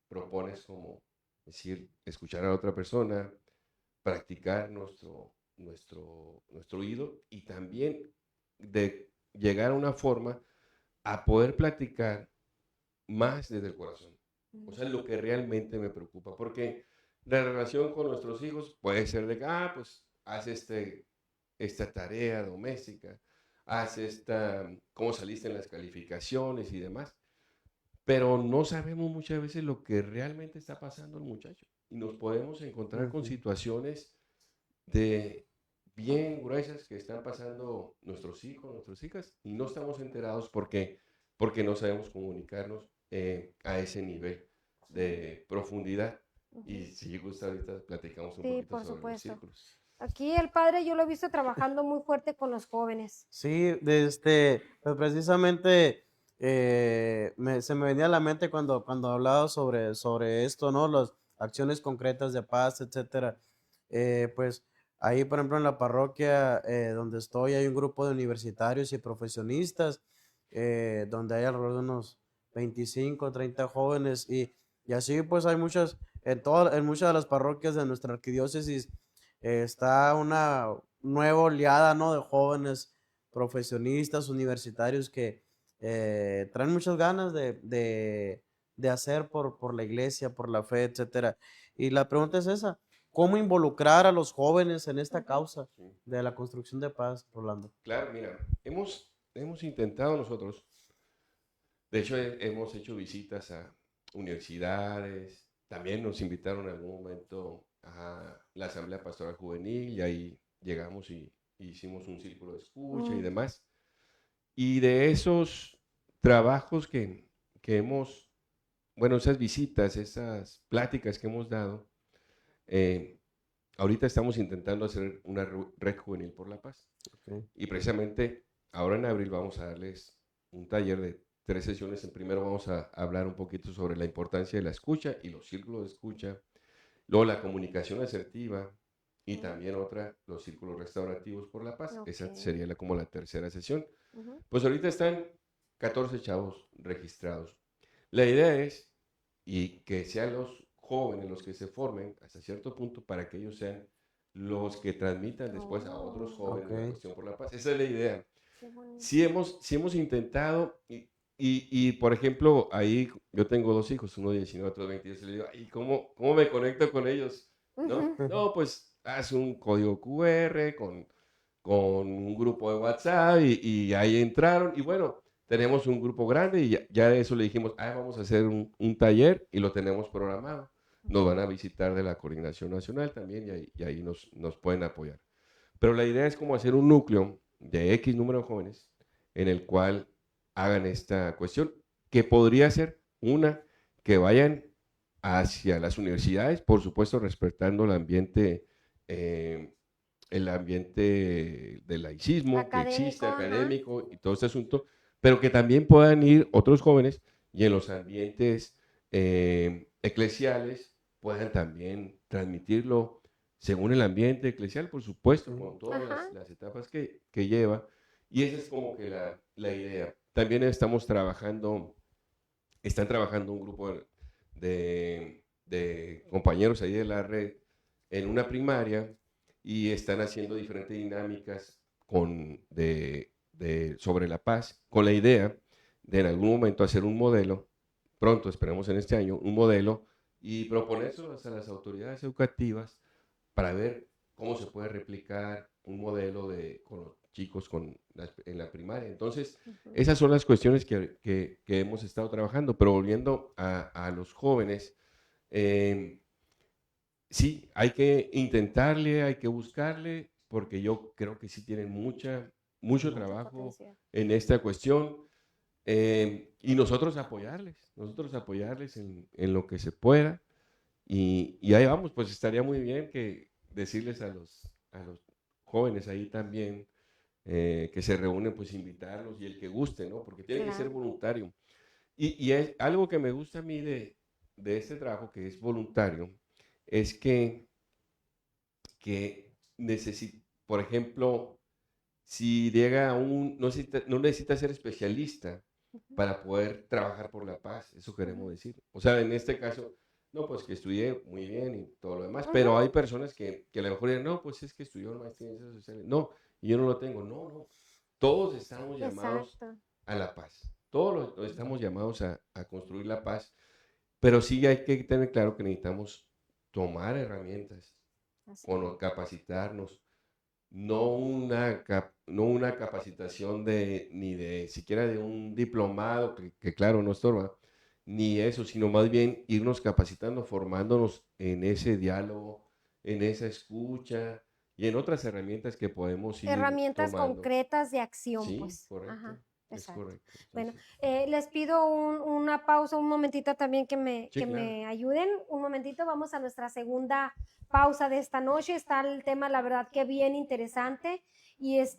propone es como decir, escuchar a la otra persona, practicar nuestro oído y también de llegar a una forma a poder platicar más desde el corazón. O sea, lo que realmente me preocupa, porque la relación con nuestros hijos puede ser de que, pues, haz esta tarea doméstica, haz cómo saliste en las calificaciones y demás, pero no sabemos muchas veces lo que realmente está pasando el muchacho. Y nos podemos encontrar con Ujú. situaciones de bien gruesas que están pasando nuestros hijos, nuestras hijas, y no estamos enterados porque no sabemos comunicarnos a ese nivel de profundidad. Y Ujú. si gusta, ahorita platicamos un Sí, poquito por sobre los supuesto. círculos. Aquí el padre yo lo he visto trabajando muy fuerte con los jóvenes. Sí, pues precisamente se me venía a la mente cuando hablaba sobre esto, ¿no? Las acciones concretas de paz, etcétera. Pues ahí, por ejemplo, en la parroquia donde estoy, hay un grupo de universitarios y profesionistas, donde hay alrededor de unos 25, 30 jóvenes, y así pues hay en muchas de las parroquias de nuestra arquidiócesis está una nueva oleada, ¿no? De jóvenes profesionistas, universitarios que traen muchas ganas de hacer por la iglesia, por la fe, etcétera. Y la pregunta es esa, ¿cómo involucrar a los jóvenes en esta Ujú. causa Sí. de la construcción de paz, Rolando? Claro, mira, hemos intentado nosotros, de hecho hemos hecho visitas a universidades, también nos invitaron en algún momento a la Asamblea Pastoral Juvenil y ahí llegamos y hicimos un círculo de escucha y Mm, demás. Y de esos trabajos que hemos, bueno, esas visitas, esas pláticas que hemos dado, eh, ahorita estamos intentando hacer una red juvenil por la paz. Okay. Y precisamente ahora en abril vamos a darles un taller de 3 sesiones. En primero vamos a hablar un poquito sobre la importancia de la escucha y los círculos de escucha, luego la comunicación asertiva y mm, también otra, los círculos restaurativos por la paz. ok. Esa sería como la tercera sesión. Ujú. Pues ahorita están 14 chavos registrados. La idea es y que sean los jóvenes los que se formen hasta cierto punto para que ellos sean los que transmitan después a otros Oh, jóvenes la Ok. cuestión por la paz. Esa es la idea. qué Sí bonito. hemos intentado y, por ejemplo, ahí yo tengo 2 hijos, uno de 19, otro de 22, y le digo, ¿y cómo me conecto con ellos? ¿No? Ujú. No, pues haz un código QR con un grupo de WhatsApp y ahí entraron y bueno, tenemos un grupo grande y ya de eso le dijimos, vamos a hacer un taller y lo tenemos programado. Nos van a visitar de la Coordinación Nacional también y ahí nos pueden apoyar. Pero la idea es como hacer un núcleo de X número de jóvenes en el cual hagan esta cuestión, que podría ser una, que vayan hacia las universidades, por supuesto respetando eh, el ambiente del laicismo que existe, Académico, ajá. académico y todo este asunto, pero que también puedan ir otros jóvenes y en los ambientes eclesiales puedan también transmitirlo según el ambiente eclesial, por supuesto, con todas Ajá. las etapas que lleva. Y esa es como que la idea. También están trabajando un grupo de compañeros ahí de la red en una primaria y están haciendo diferentes dinámicas sobre la paz, con la idea de en algún momento hacer un modelo, pronto, esperemos en este año, un modelo y proponérselo a las autoridades educativas para ver cómo se puede replicar un modelo con los chicos en la primaria. Entonces, Ujú. esas son las cuestiones que hemos estado trabajando, pero volviendo a los jóvenes, eh, sí, hay que intentarle, hay que buscarle, porque yo creo que sí tienen mucho Mucho trabajo potencial. en esta cuestión y nosotros apoyarles en lo que se pueda y ahí vamos, pues estaría muy bien que decirles a los jóvenes ahí también que se reúnen, pues invitarlos y el que guste, ¿no? Porque tiene que ser Claro. voluntario. Y es algo que me gusta a mí de este trabajo, que es voluntario, es que necesita, por ejemplo, si llega no necesita ser especialista para poder trabajar por la paz, eso queremos decir. O sea, en este caso, no, pues que estudié muy bien y todo lo demás, Ujú. pero hay personas que a lo mejor dicen, no, pues es que estudió maestría en ciencias sociales. No, y yo no lo tengo. No, no. Todos estamos llamados Exacto. a la paz. Todos estamos llamados a construir la paz, pero sí hay que tener claro que necesitamos tomar herramientas, Así capacitarnos, no una capacitación ni de siquiera de un diplomado, que claro, no estorba, ni eso, sino más bien irnos capacitando, formándonos en ese diálogo, en esa escucha y en otras herramientas que podemos ir herramientas tomando. concretas de acción, Sí, pues. correcto, Ajá, es exacto. correcto. Bueno, Entonces, les pido una pausa, un momentito también sí, que claro. me ayuden. Un momentito, vamos a nuestra segunda pausa de esta noche. Está el tema, la verdad, que bien interesante y es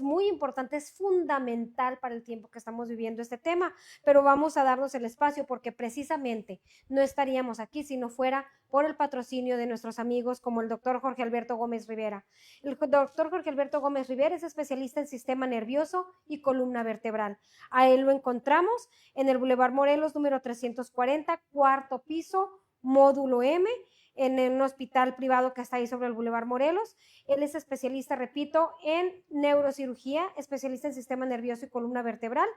muy importante, es fundamental para el tiempo que estamos viviendo este tema, pero vamos a darnos el espacio porque precisamente no estaríamos aquí si no fuera por el patrocinio de nuestros amigos como el doctor Jorge Alberto Gómez Rivera. El doctor Jorge Alberto Gómez Rivera es especialista en sistema nervioso y columna vertebral. A él lo encontramos en el Boulevard Morelos, número 340, cuarto piso, módulo M, en un hospital privado que está ahí sobre el Boulevard Morelos. Él es especialista, repito, en neurocirugía, especialista en sistema nervioso y columna vertebral.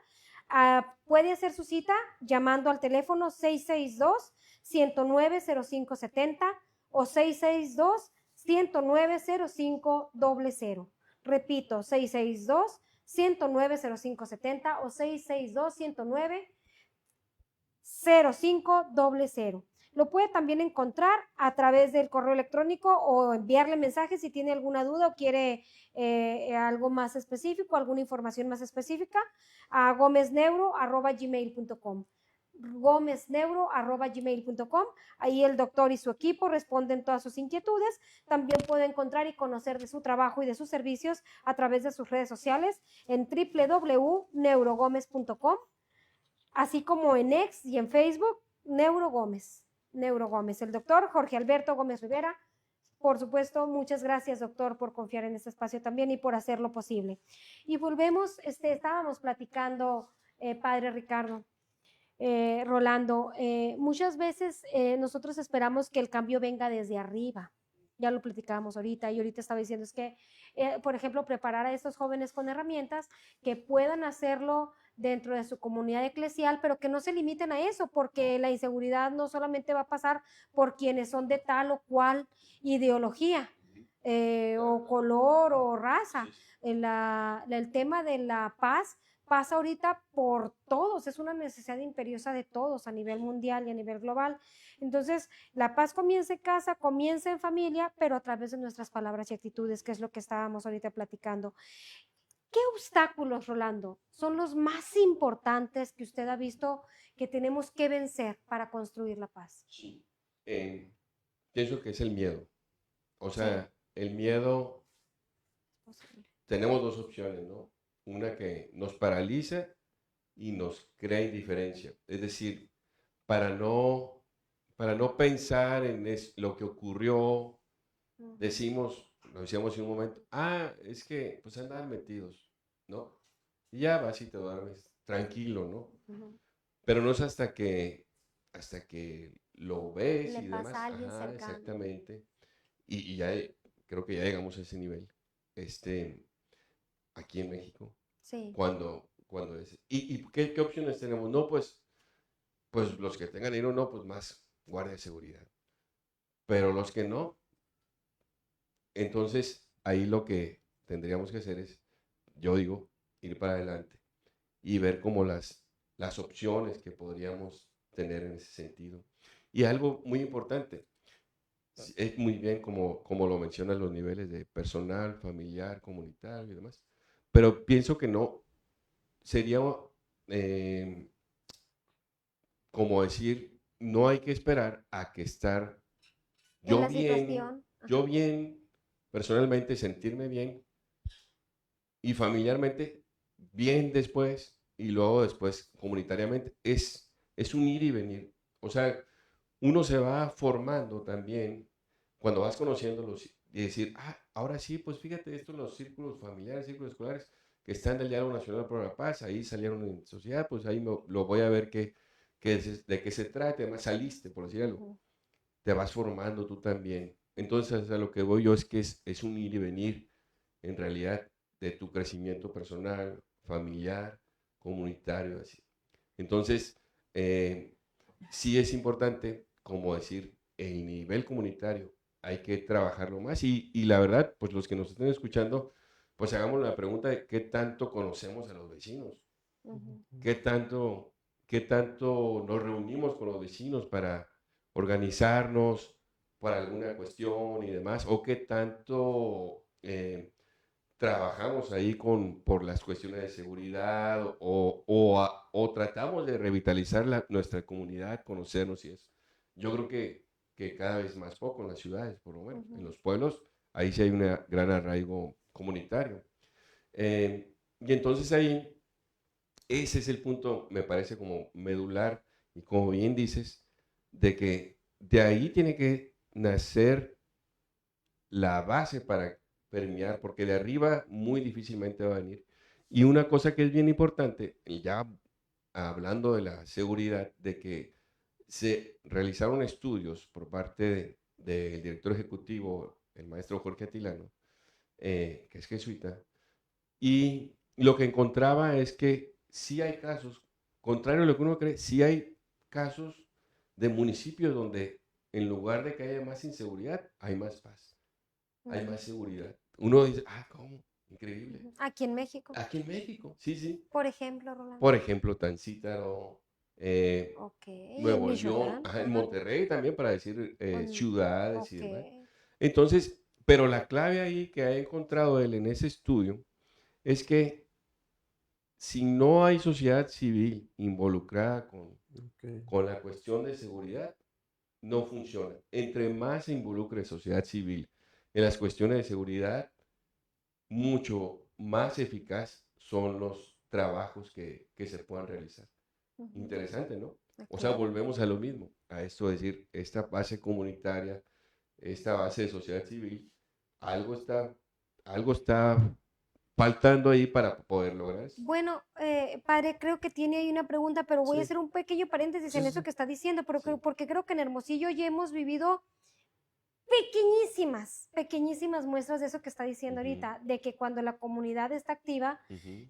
Puede hacer su cita llamando al teléfono 662-109-0570 o 662-109-0500. Repito, 662-109-0570 o 662-109-0500. Lo puede también encontrar a través del correo electrónico o enviarle mensajes si tiene alguna duda o quiere algo más específico, alguna información más específica, a gomezneuro@gmail.com. gomezneuro@gmail.com. Ahí el doctor y su equipo responden todas sus inquietudes. También puede encontrar y conocer de su trabajo y de sus servicios a través de sus redes sociales en www.neurogomez.com, así como en X y en Facebook, Neurogómez. El doctor Jorge Alberto Gómez Rivera. Por supuesto, muchas gracias, doctor, por confiar en este espacio también y por hacerlo posible. Y volvemos, estábamos platicando, padre Ricardo, Rolando, muchas veces nosotros esperamos que el cambio venga desde arriba. Ya lo platicábamos ahorita y ahorita estaba diciendo es que, por ejemplo, preparar a estos jóvenes con herramientas que puedan hacerlo dentro de su comunidad eclesial, pero que no se limiten a eso, porque la inseguridad no solamente va a pasar por quienes son de tal o cual ideología o color o raza. El tema de la paz pasa ahorita por todos, es una necesidad imperiosa de todos a nivel mundial y a nivel global. Entonces, la paz comienza en casa, comienza en familia, pero a través de nuestras palabras y actitudes, que es lo que estábamos ahorita platicando. ¿Qué obstáculos, Rolando, son los más importantes que usted ha visto que tenemos que vencer para construir la paz? Sí. Pienso que es el miedo. O Sí, sea, el miedo, posible. tenemos dos opciones, ¿no? Una que nos paraliza y nos crea indiferencia. Es decir, para para no pensar en lo que ocurrió, lo decíamos en un momento, es que pues andaban metidos, ¿no? Y ya vas y te duermes tranquilo, ¿no? Pero no es hasta que lo ves Le y pasa demás, a alguien ajá, cercano. exactamente. Y ya creo que ya llegamos a ese nivel, aquí en México, Sí. cuando es. ¿Y qué opciones tenemos? No, pues los que tengan dinero, no, pues más guardia de seguridad. Pero los que no, entonces ahí lo que tendríamos que hacer es, yo digo, ir para adelante y ver como las opciones que podríamos tener en ese sentido. Y algo muy importante, es muy bien como lo mencionan los niveles de personal, familiar, comunitario y demás, pero pienso que no, sería eh, como decir, no hay que esperar a que estar En yo la bien, situación. yo Ajá. bien, personalmente sentirme bien y familiarmente bien después y luego después comunitariamente. Es un ir y venir. O sea, uno se va formando también cuando vas conociéndolos y decir, ahora sí, pues fíjate, estos los círculos familiares, círculos escolares que están del Diálogo Nacional por la Paz, ahí salieron en sociedad, pues ahí lo voy a ver de qué se trata, además saliste, por decir algo. Te vas formando tú también. Entonces, a lo que voy yo es que es un ir y venir, en realidad, de tu crecimiento personal, familiar, comunitario, así. Entonces, sí es importante, como decir, el nivel comunitario, hay que trabajarlo más. Y la verdad, pues los que nos estén escuchando, pues hagamos la pregunta de qué tanto conocemos a los vecinos, qué tanto, qué tanto nos reunimos con los vecinos para organizarnos para alguna cuestión y demás, o qué tanto trabajamos ahí por las cuestiones de seguridad o tratamos de revitalizar nuestra comunidad, conocernos y eso. Yo creo que cada vez más poco en las ciudades, por lo menos. En los pueblos, ahí sí hay un gran arraigo comunitario. Y entonces ahí, ese es el punto, me parece como medular, y como bien dices, de que de ahí tiene que nacer la base para permear, porque de arriba muy difícilmente va a venir. Y una cosa que es bien importante, y ya hablando de la seguridad, de que se realizaron estudios por parte del director ejecutivo, el maestro Jorge Atilano, que es jesuita, y lo que encontraba es que sí hay casos, contrario a lo que uno cree, sí hay casos de municipios donde en lugar de que haya más inseguridad, hay más paz, hay más seguridad. Uno dice, ¿cómo? Increíble. Aquí en México. Aquí en México, sí, sí. Por ejemplo, Rolando. Por ejemplo, Tancítaro, Ok. Nuevo En León, Michoacán. en Monterrey también, para decir ciudades y Ok. demás. Entonces, pero la clave ahí que ha encontrado él en ese estudio es que si no hay sociedad civil involucrada con la cuestión de seguridad, no funciona. Entre más se involucre sociedad civil en las cuestiones de seguridad, mucho más eficaz son los trabajos que se puedan realizar. Interesante, ¿no? O sea, volvemos a lo mismo, a esto de decir, esta base comunitaria, esta base de sociedad civil, algo está faltando ahí para poder lograr eso. Bueno, padre, creo que tiene ahí una pregunta, pero voy a Sí. hacer un pequeño paréntesis Sí, en sí, eso sí. que está diciendo, Sí. porque creo que en Hermosillo ya hemos vivido pequeñísimas muestras de eso que está diciendo ahorita, de que cuando la comunidad está activa,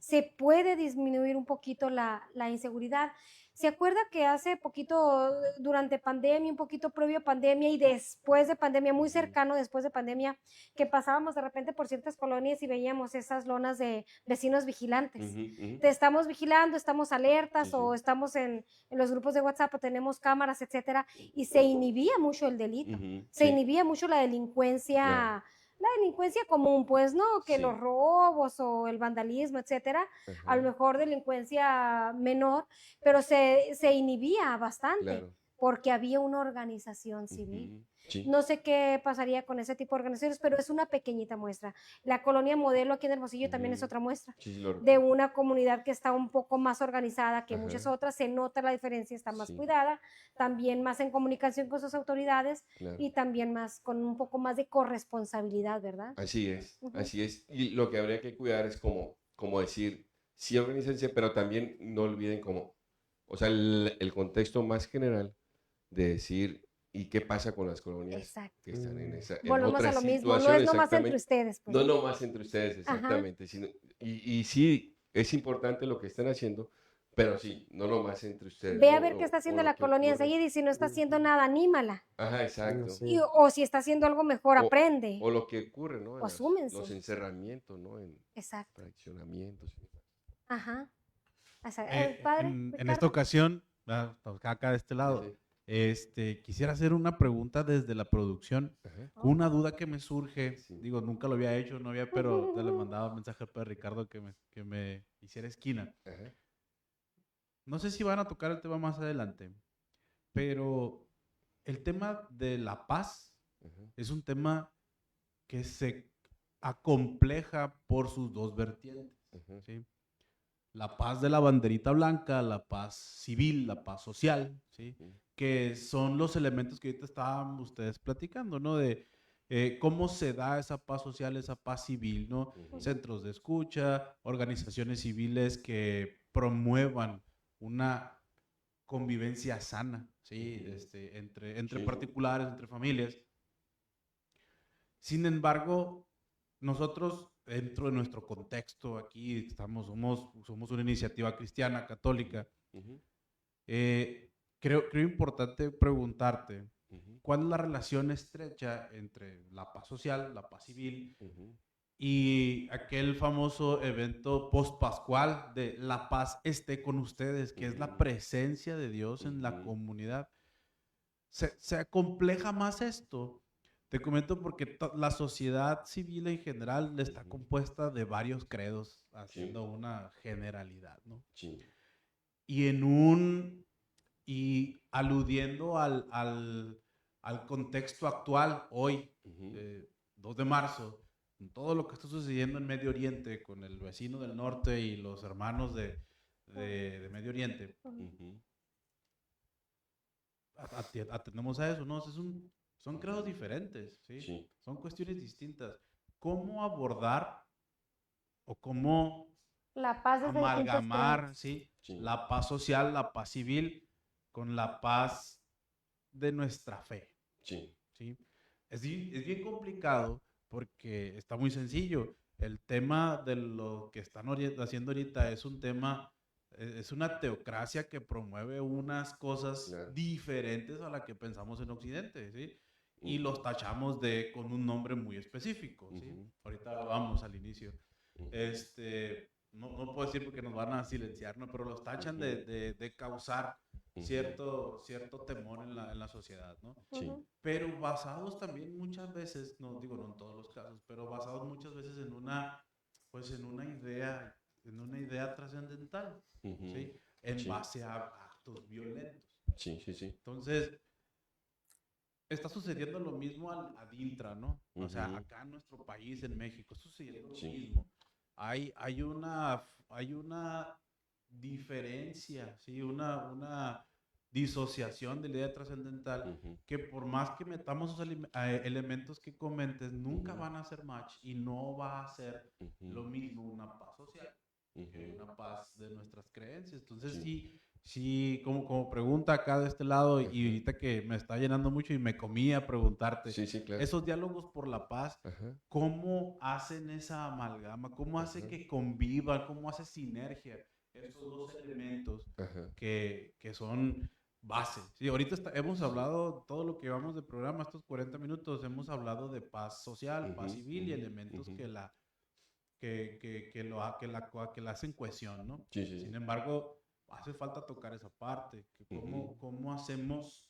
se puede disminuir un poquito la inseguridad. ¿Se acuerda que hace poquito, durante pandemia, un poquito previo a pandemia y después de pandemia, muy cercano después de pandemia, que pasábamos de repente por ciertas colonias y veíamos esas lonas de vecinos vigilantes? Te estamos vigilando, estamos alertas, Sí, sí. o estamos en los grupos de WhatsApp, o tenemos cámaras, etcétera, y se inhibía mucho el delito, se Sí. inhibía mucho la delincuencia, Claro. la delincuencia común, pues, ¿no? Que Sí. los robos o el vandalismo, etcétera, a lo mejor delincuencia menor, pero se inhibía bastante, Claro. porque había una organización civil. Sí. No sé qué pasaría con ese tipo de organizaciones, pero es una pequeñita muestra. La colonia modelo aquí en Hermosillo también es otra muestra Sí, de una comunidad que está un poco más organizada que Ajá. muchas otras. Se nota la diferencia, está más Sí. cuidada, también más en comunicación con sus autoridades, Claro. y también más con un poco más de corresponsabilidad, ¿verdad? Así es, así es. Y lo que habría que cuidar es como decir, sí, organícense, pero también no olviden o sea, el contexto más general de decir, ¿y qué pasa con las colonias Exacto. que están en Volvemos otra a lo mismo, no situación? es nomás entre Exactamente. ustedes. Pues. No nomás entre ustedes, exactamente. Y sí, es importante lo que están haciendo, pero sí, no nomás entre ustedes. Ve ¿no? a ver qué está haciendo lo la que colonia ocurre. enseguida, y si no está haciendo nada, anímala. Ajá, exacto. Sí. O si está haciendo algo mejor, aprende. O lo que ocurre, ¿no? O asúmense. Los encerramientos, ¿no? Exacto. Fraccionamientos. Ajá. Padre, en esta ocasión, acá de este lado, quisiera hacer una pregunta desde la producción, con una duda que me surge. Digo, nunca lo había hecho, pero le mandaba un mensaje a Ricardo que me hiciera esquina. No sé si van a tocar el tema más adelante, pero el tema de la paz es un tema que se acompleja por sus dos vertientes, ¿sí? La paz de la banderita blanca, la paz civil, la paz social, ¿sí? Que son los elementos que ahorita estaban ustedes platicando, ¿no? De cómo se da esa paz social, esa paz civil, ¿no? Centros de escucha, organizaciones civiles que promuevan una convivencia sana, ¿sí? Entre particulares, entre familias. Sin embargo, nosotros, dentro de nuestro contexto aquí, somos una iniciativa cristiana, católica, creo importante preguntarte, ¿cuál es la relación estrecha entre la paz social, la paz civil, y aquel famoso evento post-pascual de la paz esté con ustedes, que es la presencia de Dios en la comunidad? Se acompleja más esto. Te comento porque la sociedad civil en general está compuesta de varios credos, haciendo una generalidad, ¿no? Sí. Y aludiendo al contexto actual, hoy, 2 de marzo, con todo lo que está sucediendo en Medio Oriente, con el vecino del norte y los hermanos de Medio Oriente, atendemos a eso, ¿no? Son credos diferentes, ¿sí? Sí. Son cuestiones distintas. ¿Cómo abordar o cómo la paz desde amalgamar, ¿sí? La paz social, la paz civil, con la paz de nuestra fe? Sí. ¿Sí? Es bien complicado porque está muy sencillo. El tema de lo que están haciendo ahorita es un tema, es una teocracia que promueve unas cosas diferentes a las que pensamos en Occidente, ¿sí? Y los tachamos con un nombre muy específico, ¿sí? Ahorita lo vamos al inicio. No puedo decir porque nos van a silenciar, ¿no? Pero los tachan de causar cierto temor en la sociedad, ¿no? Sí. Pero basados también muchas veces, no digo no en todos los casos, pero basados muchas veces en una idea trascendental, ¿sí? En base a actos violentos. Sí. Entonces, está sucediendo lo mismo ad intra, ¿no? O sea, acá en nuestro país, en México, está sucediendo lo mismo. Hay una diferencia, ¿sí? Una disociación de la idea trascendental que por más que metamos esos elementos que comentes, nunca van a hacer match y no va a ser lo mismo una paz social que una paz de nuestras creencias. Entonces, sí, como pregunta acá de este lado, y ahorita que me está llenando mucho y me comía preguntarte, claro. Esos diálogos por la paz, ¿cómo hacen esa amalgama? ¿Cómo hace que convivan? ¿Cómo hace sinergia estos dos elementos que son base? Sí, ahorita hemos hablado, todo lo que llevamos de programa, estos 40 minutos, hemos hablado de paz social, paz civil y elementos que la hacen cohesión, ¿no? Sin embargo, hace falta tocar esa parte, que cómo hacemos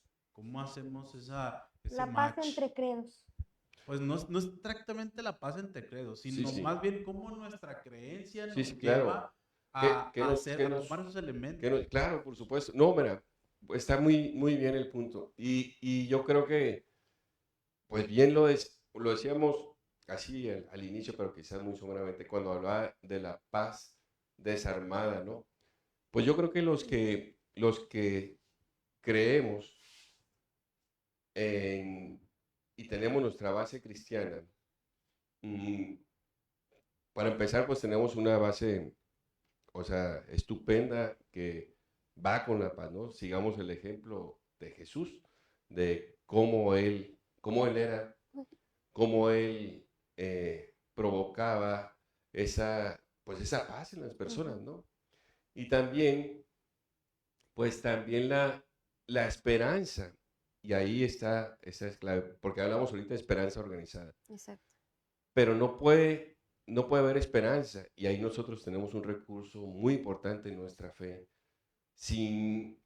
ese la match. paz entre credos. Pues no es exactamente la paz entre credos, sino más bien cómo nuestra creencia nos claro. lleva a tomar esos elementos. Claro, por supuesto. No, mira, está muy, muy bien el punto. Y yo creo que, pues bien lo decíamos así al inicio, pero quizás muy someramente, cuando hablaba de la paz desarmada, ¿no? Pues yo creo que los que creemos y tenemos nuestra base cristiana, para empezar, pues tenemos una base, o sea, estupenda que va con la paz, ¿no? Sigamos el ejemplo de Jesús, de cómo él era, cómo él provocaba esa paz en las personas, ¿no? Y también, pues también la esperanza, y ahí esa es clave, porque hablamos ahorita de esperanza organizada. Exacto. Pero no puede haber esperanza, y ahí nosotros tenemos un recurso muy importante en nuestra fe, sin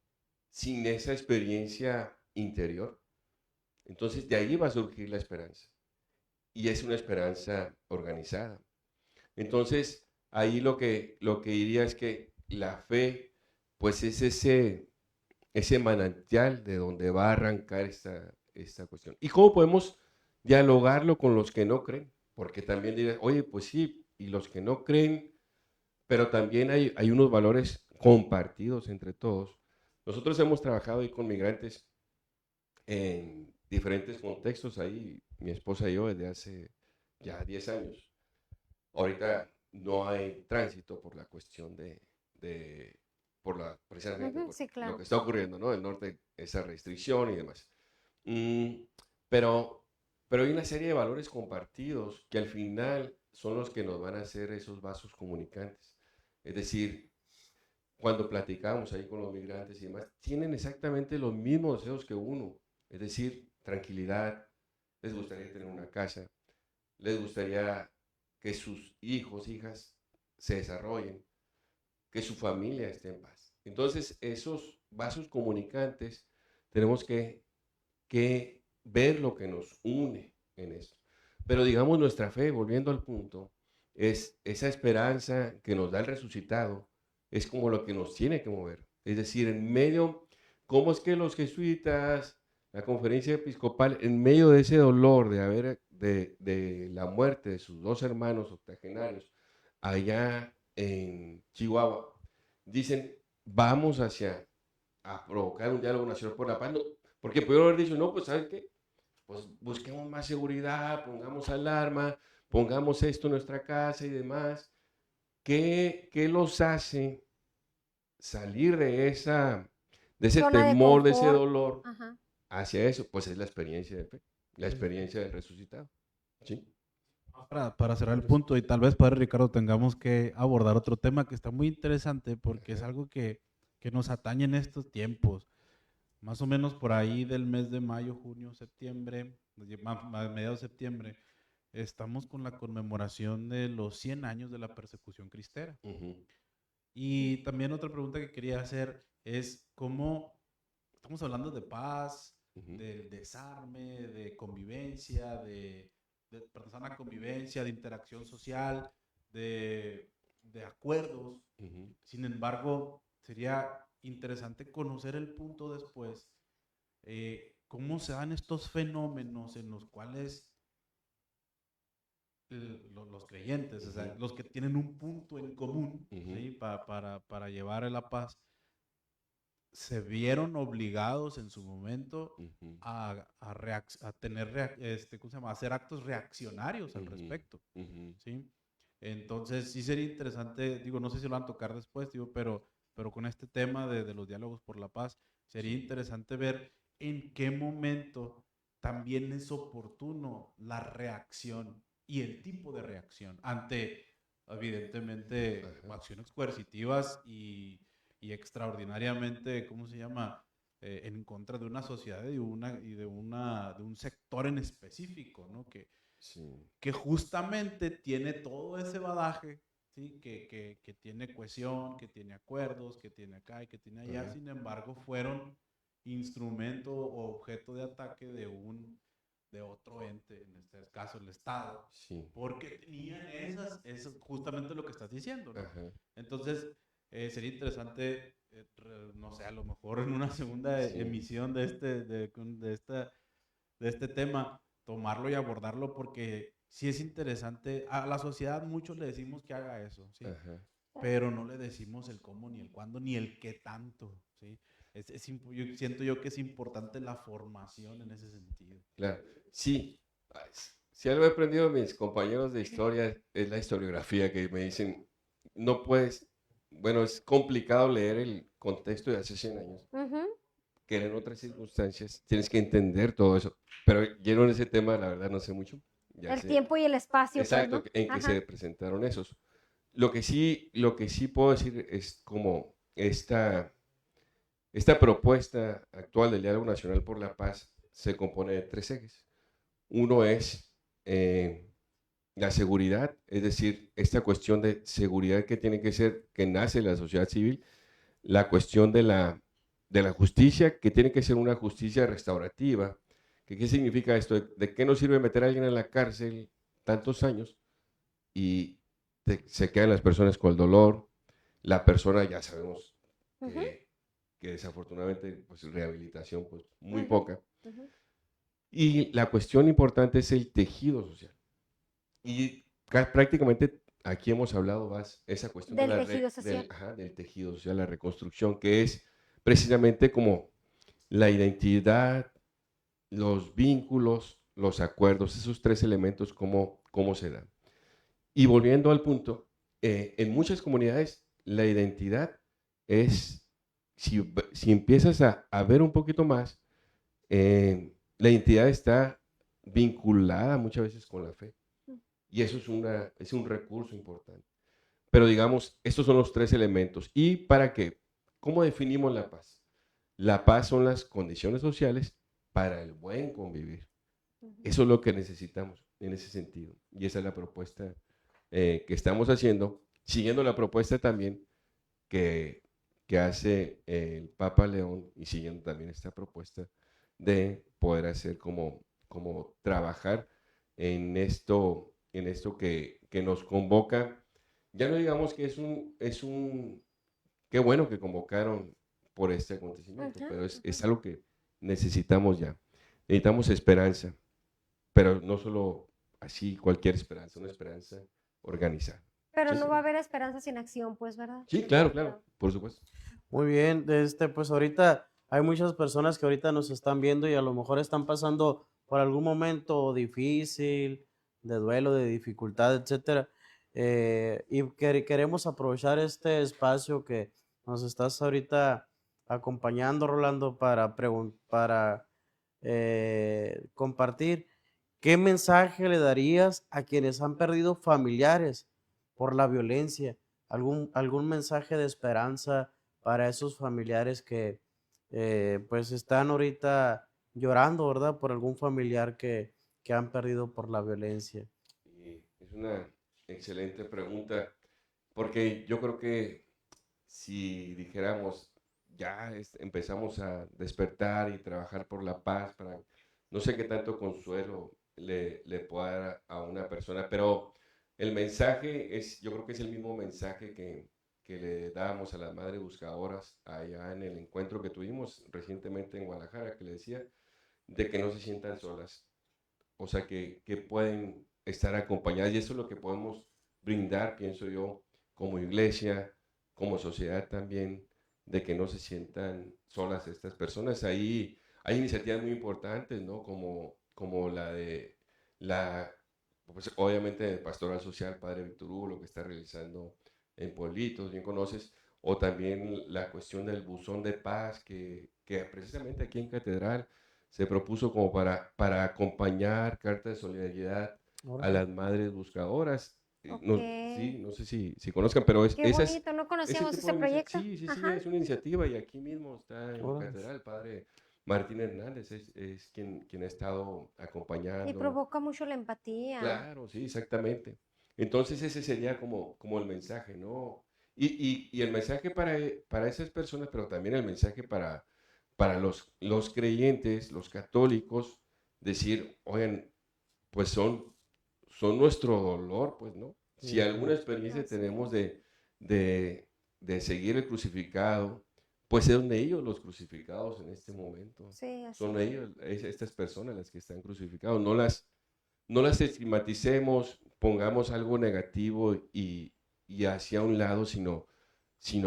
esa experiencia interior. Entonces de ahí va a surgir la esperanza, y es una esperanza organizada. Entonces ahí lo que diría es que la fe, pues es ese manantial de donde va a arrancar esta cuestión. ¿Y cómo podemos dialogarlo con los que no creen? porque también dirás, oye, pues sí, y los que no creen, pero también hay unos valores compartidos entre todos. Nosotros hemos trabajado ahí con migrantes en diferentes contextos, ahí mi esposa y yo desde hace ya 10 años. Ahorita no hay tránsito por la cuestión precisamente por Sí, lo claro. que está ocurriendo, ¿no? El norte, esa restricción y demás. Pero, pero hay una serie de valores compartidos que al final son los que nos van a hacer esos vasos comunicantes. Es decir, cuando platicamos ahí con los migrantes y demás, tienen exactamente los mismos deseos que uno. Es decir, tranquilidad, les gustaría tener una casa, les gustaría que sus hijos, hijas se desarrollen, que su familia esté en paz. Entonces, esos vasos comunicantes tenemos que ver lo que nos une en esto. Pero digamos, nuestra fe, volviendo al punto, es esa esperanza que nos da el resucitado, es como lo que nos tiene que mover. Es decir, en medio, ¿cómo es que los jesuitas, la conferencia episcopal, en medio de ese dolor de la muerte de sus dos hermanos octogenarios, allá en Chihuahua, dicen, vamos a provocar un diálogo nacional por la paz? No, porque pudieron haber dicho, no, pues ¿sabes qué? Pues busquemos más seguridad, pongamos alarma, pongamos esto en nuestra casa y demás. ¿Qué los hace salir de ese Zona de temor, de ese confort. dolor, Ajá. hacia eso? Pues es la experiencia de fe, la experiencia del resucitado. ¿Sí? Para cerrar el punto, y tal vez, Padre Ricardo, tengamos que abordar otro tema que está muy interesante porque es algo que nos atañe en estos tiempos. Más o menos por ahí del mes de mayo, junio, septiembre, mediados de septiembre, estamos con la conmemoración de los 100 años de la persecución cristera. Y también otra pregunta que quería hacer es cómo estamos hablando de paz, del desarme, de convivencia, de sana convivencia, de interacción social, de acuerdos. Sin embargo, sería interesante conocer el punto después, cómo se dan estos fenómenos en los cuales los creyentes, o sea, los que tienen un punto en común, ¿sí? para llevar a la paz, se vieron obligados en su momento a hacer actos reaccionarios al respecto, ¿sí? Entonces, sí sería interesante, digo, no sé si lo van a tocar después, digo, pero con este tema de los diálogos por la paz, sería interesante ver en qué momento también es oportuno la reacción y el tipo de reacción ante, evidentemente, acciones coercitivas y extraordinariamente, ¿cómo se llama? En contra de una sociedad y de un sector en específico, ¿no? Que justamente tiene todo ese badaje, ¿sí? Que tiene cohesión, que tiene acuerdos, que tiene acá y que tiene allá. Sin embargo, fueron instrumento o objeto de ataque de otro ente, en este caso el Estado, porque tenían eso justamente lo que estás diciendo, ¿no? Entonces, sería interesante, no sé, a lo mejor en una segunda emisión de este tema, tomarlo y abordarlo, porque sí es interesante. A la sociedad muchos le decimos que haga eso, ¿sí? Pero no le decimos el cómo, ni el cuándo, ni el qué tanto, ¿sí? Siento yo que es importante la formación en ese sentido. Claro, sí. Si algo he aprendido de mis compañeros de historia es la historiografía, que me dicen, no puedes, bueno, es complicado leer el contexto de hace 100 años, que en otras circunstancias tienes que entender todo eso, pero lleno en ese tema, la verdad no sé mucho. El tiempo y el espacio. Exacto, pues, ¿no? en que se presentaron esos. Lo que sí puedo decir es como esta propuesta actual del Diálogo Nacional por la Paz se compone de 3 ejes. Uno es la seguridad, es decir, esta cuestión de seguridad que tiene que ser, que nace en la sociedad civil, la cuestión de la justicia, que tiene que ser una justicia restaurativa. ¿Qué significa esto? ¿De qué nos sirve meter a alguien en la cárcel tantos años y se quedan las personas con el dolor? La persona, ya sabemos que desafortunadamente, pues rehabilitación, pues muy poca. Y la cuestión importante es el tejido social. y prácticamente aquí hemos hablado más esa cuestión del tejido social. Del tejido social, la reconstrucción, que es precisamente como la identidad, los vínculos, los acuerdos, esos tres elementos, cómo se dan. Y volviendo al punto, en muchas comunidades la identidad es, si empiezas a ver un poquito más, la identidad está vinculada muchas veces con la fe. Y eso es un recurso importante. Pero digamos, estos son los tres elementos. ¿Y para qué? ¿Cómo definimos la paz? La paz son las condiciones sociales para el buen convivir. Eso es lo que necesitamos en ese sentido. Y esa es la propuesta que estamos haciendo, siguiendo la propuesta también que hace el Papa León y siguiendo también esta propuesta de poder hacer como trabajar en esto que nos convoca. Ya no digamos que qué bueno que convocaron por este acontecimiento, pero es algo que necesitamos ya. Necesitamos esperanza, pero no solo así cualquier esperanza, una esperanza organizada. Pero no va a haber esperanza sin acción, pues, ¿verdad? Sí, claro, por supuesto. Muy bien, pues ahorita hay muchas personas que ahorita nos están viendo y a lo mejor están pasando por algún momento difícil, de duelo, de dificultad, etcétera. Y queremos aprovechar este espacio que nos estás ahorita acompañando, Rolando, para compartir. ¿Qué mensaje le darías a quienes han perdido familiares por la violencia? ¿Algún mensaje de esperanza para esos familiares que pues están ahorita llorando, ¿verdad? Por algún familiar que han perdido por la violencia. Es una excelente pregunta, porque yo creo que si dijéramos, ya empezamos a despertar y trabajar por la paz, no sé qué tanto consuelo le pueda dar a una persona, pero el mensaje yo creo que es el mismo mensaje que le dábamos a las madres buscadoras allá en el encuentro que tuvimos recientemente en Guadalajara, que le decía de que no se sientan solas, o sea, que pueden estar acompañadas, y eso es lo que podemos brindar, pienso yo, como iglesia, como sociedad también, de que no se sientan solas estas personas. Ahí hay iniciativas muy importantes, ¿no? Como pues, obviamente, de Pastoral Social, Padre Víctor Hugo, lo que está realizando en pueblitos, bien conoces, o también la cuestión del buzón de paz, que precisamente aquí en Catedral se propuso como para acompañar carta de solidaridad a las madres buscadoras. Okay. No sé si conozcan, pero Qué bonito, no conocíamos ese proyecto. Sí, es una iniciativa, y aquí mismo está en Catedral, el padre Martín Hernández es quien ha estado acompañando. Y provoca mucho la empatía. Claro, sí, exactamente. Entonces ese sería como el mensaje, ¿no? Y el mensaje para esas personas, pero también el mensaje para los creyentes, los católicos, decir, oigan, pues son nuestro dolor, pues, ¿no? Si alguna experiencia tenemos de seguir el crucificado, pues son ellos los crucificados en este momento. Sí, así son ellos, estas personas las que están crucificados. No las estigmaticemos, pongamos algo negativo y hacia un lado, sino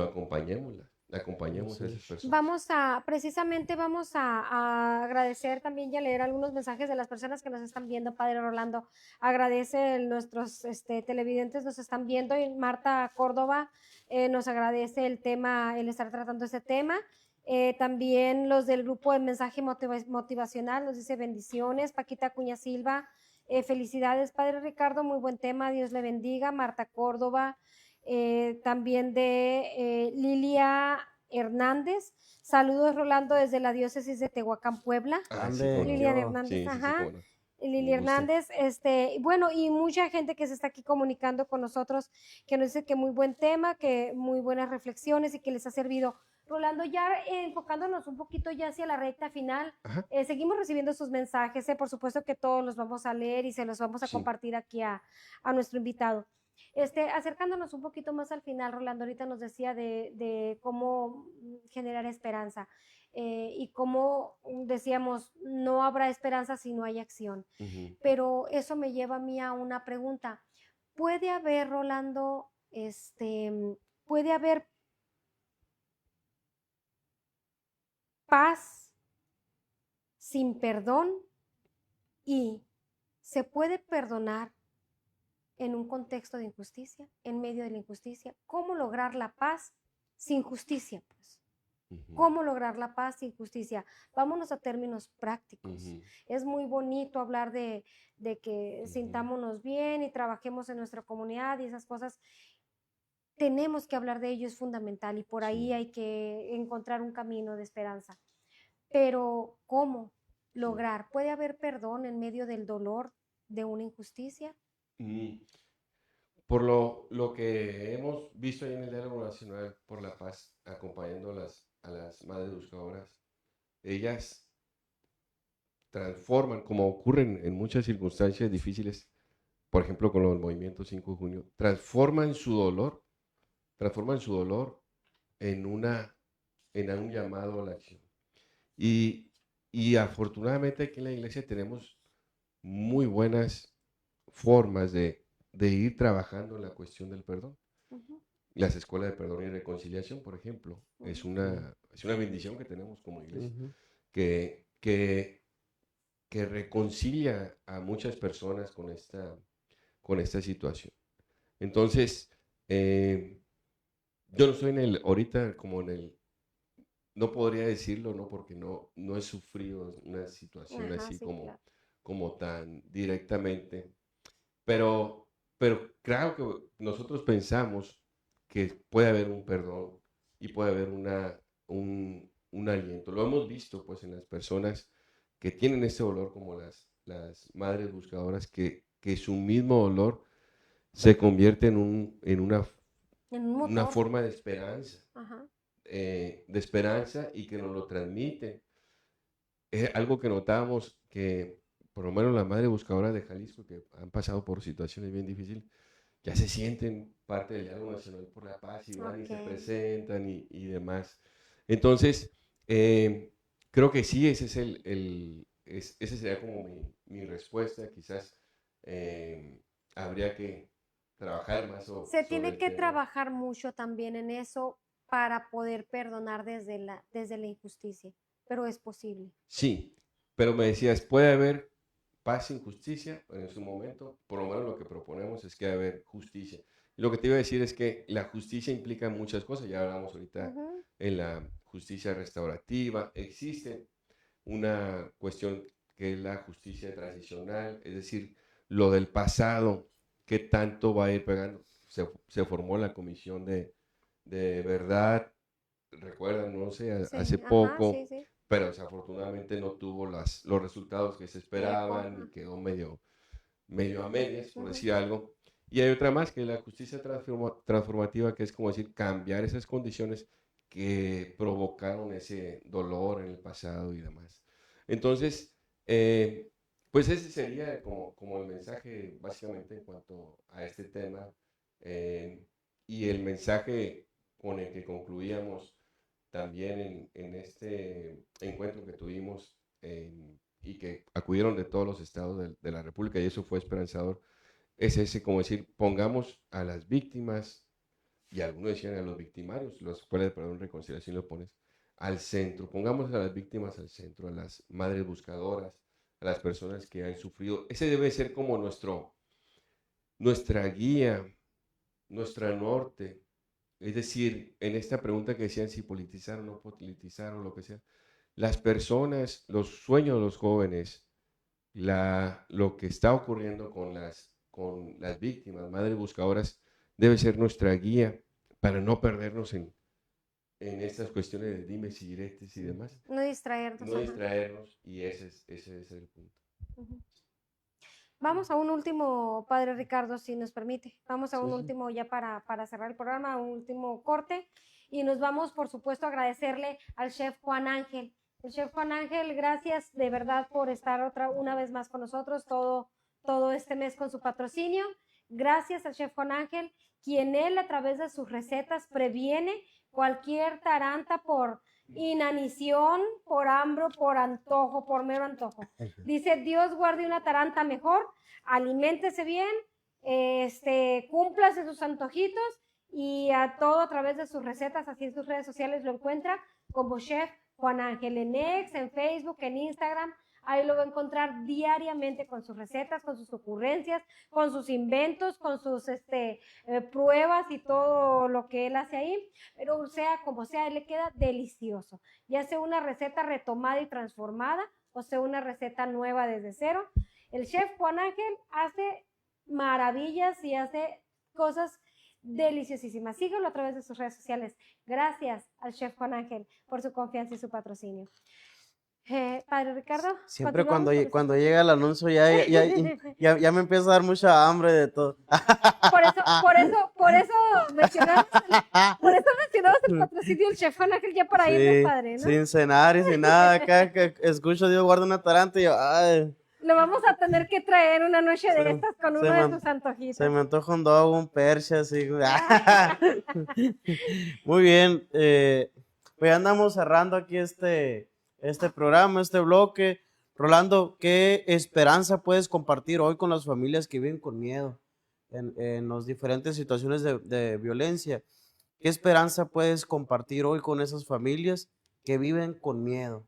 acompañemos a esas personas. Precisamente vamos a agradecer también y a leer algunos mensajes de las personas que nos están viendo. Padre Rolando, agradece nuestros televidentes, nos están viendo, y Marta Córdoba nos agradece el estar tratando este tema. También los del grupo de mensaje motivacional nos dice bendiciones. Paquita Cuña Silva, felicidades, Padre Ricardo, muy buen tema, Dios le bendiga. Marta Córdoba, también de Lilia Hernández, saludos Rolando desde la diócesis de Tehuacán, Puebla. Lilia Hernández, ajá. Lili Hernández, bueno, y mucha gente que se está aquí comunicando con nosotros, que nos dice que muy buen tema, que muy buenas reflexiones y que les ha servido. Rolando, ya enfocándonos un poquito ya hacia la recta final, seguimos recibiendo sus mensajes, por supuesto que todos los vamos a leer y se los vamos a compartir aquí a nuestro invitado. Acercándonos un poquito más al final, Rolando, ahorita nos decía de cómo generar esperanza y cómo decíamos, no habrá esperanza si no hay acción. Pero eso me lleva a mí a una pregunta. ¿Puede haber, Rolando, puede haber paz sin perdón y se puede perdonar en un contexto de injusticia, en medio de la injusticia? ¿Cómo lograr la paz sin justicia? Pues? ¿Cómo lograr la paz sin justicia? Vámonos a términos prácticos. Es muy bonito hablar de que sintámonos bien y trabajemos en nuestra comunidad y esas cosas. Tenemos que hablar de ello, es fundamental, y por ahí hay que encontrar un camino de esperanza. Pero, ¿cómo lograr? ¿Puede haber perdón en medio del dolor de una injusticia? Por lo que hemos visto ahí en el Diálogo Nacional por la Paz, acompañando a las madres buscadoras, ellas transforman, como ocurren en muchas circunstancias difíciles, por ejemplo con los movimientos 5 de junio, transforman su dolor en un llamado a la acción. Y afortunadamente aquí en la iglesia tenemos muy buenas formas de ir trabajando en la cuestión del perdón. Las escuelas de perdón y reconciliación, por ejemplo, es una bendición que tenemos como iglesia, que reconcilia a muchas personas con esta situación. Entonces, yo no estoy ahorita como no podría decirlo, ¿no? Porque no he sufrido una situación así sí, como tan directamente, pero claro que nosotros pensamos que puede haber un perdón y puede haber un aliento. Lo hemos visto pues en las personas que tienen este dolor, como las madres buscadoras, que su mismo dolor se convierte en una forma de esperanza. De esperanza, y que nos lo transmiten. Es algo que notábamos, que por lo menos las madres buscadoras de Jalisco, que han pasado por situaciones bien difíciles, ya se sienten parte del Diálogo Nacional por la Paz y van y se presentan y demás. Entonces, creo que sí, ese sería como mi respuesta. Quizás habría que trabajar más se tiene que trabajar mucho también en eso para poder perdonar desde la injusticia, pero es posible. Sí, pero me decías, puede haber paz sin justicia. En su momento, por lo menos lo que proponemos es que debe haber justicia. Y lo que te iba a decir es que la justicia implica muchas cosas. Ya hablamos ahorita en la justicia restaurativa. Existe una cuestión que es la justicia transicional, es decir, lo del pasado, qué tanto va a ir pegando. Se formó la comisión de verdad, recuerdan, no sé, sí, hace poco, sí. Pero desafortunadamente no tuvo los resultados que se esperaban y quedó medio a medias, por decir algo. Y hay otra más, que es la justicia transformativa, que es como decir, cambiar esas condiciones que provocaron ese dolor en el pasado y demás. Entonces, pues ese sería como el mensaje básicamente en cuanto a este tema, y el mensaje con el que concluíamos también en este encuentro que tuvimos y que acudieron de todos los estados de la República, y eso fue esperanzador, es ese, como decir, pongamos a las víctimas, y algunos decían a los victimarios, las escuelas de perdón y reconciliación lo pones, al centro, pongamos a las víctimas al centro, a las madres buscadoras, a las personas que han sufrido. Ese debe ser como nuestra guía, nuestra norte. Es decir, en esta pregunta que decían si politizar o no politizar o lo que sea, las personas, los sueños de los jóvenes, lo que está ocurriendo con las víctimas, madres buscadoras, debe ser nuestra guía para no perdernos en estas cuestiones de dimes y diretes y demás. No distraernos. No distraernos, y ese es el punto. Vamos a un último, Padre Ricardo, si nos permite. Vamos a un último ya para cerrar el programa, un último corte. Y nos vamos, por supuesto, a agradecerle al chef Juan Ángel. El chef Juan Ángel, gracias de verdad por estar una vez más con nosotros todo este mes con su patrocinio. Gracias al chef Juan Ángel, quien él a través de sus recetas previene cualquier taranta por inanición, por hambre, por antojo, por mero antojo. Dice, Dios guarde una taranta mejor, aliméntese bien, cúmplase sus antojitos y a todo a través de sus recetas, así en sus redes sociales lo encuentra como chef Juan Ángel en X, en Facebook, en Instagram. Ahí lo va a encontrar diariamente con sus recetas, con sus ocurrencias, con sus inventos, con sus pruebas y todo lo que él hace ahí. Pero sea como sea, le queda delicioso. Ya sea una receta retomada y transformada o sea una receta nueva desde cero. El chef Juan Ángel hace maravillas y hace cosas deliciosísimas. Síguelo a través de sus redes sociales. Gracias al chef Juan Ángel por su confianza y su patrocinio. Padre Ricardo. Siempre cuando llega el anuncio ya me empieza a dar mucha hambre de todo. Por eso mencionamos el patrocinio del chef Juan Ángel ya para sí, irnos, padre, ¿no? Sin cenar y sin nada. Acá que escucho Dios guarda una taranta y yo, ay. Lo vamos a tener que traer una noche de estas con uno de sus antojitos. Se me antoja un dog, un percha, así. Muy bien. Pues andamos cerrando aquí este programa, este bloque. Rolando, ¿qué esperanza puedes compartir hoy con las familias que viven con miedo en las diferentes situaciones de violencia? ¿Qué esperanza puedes compartir hoy con esas familias que viven con miedo?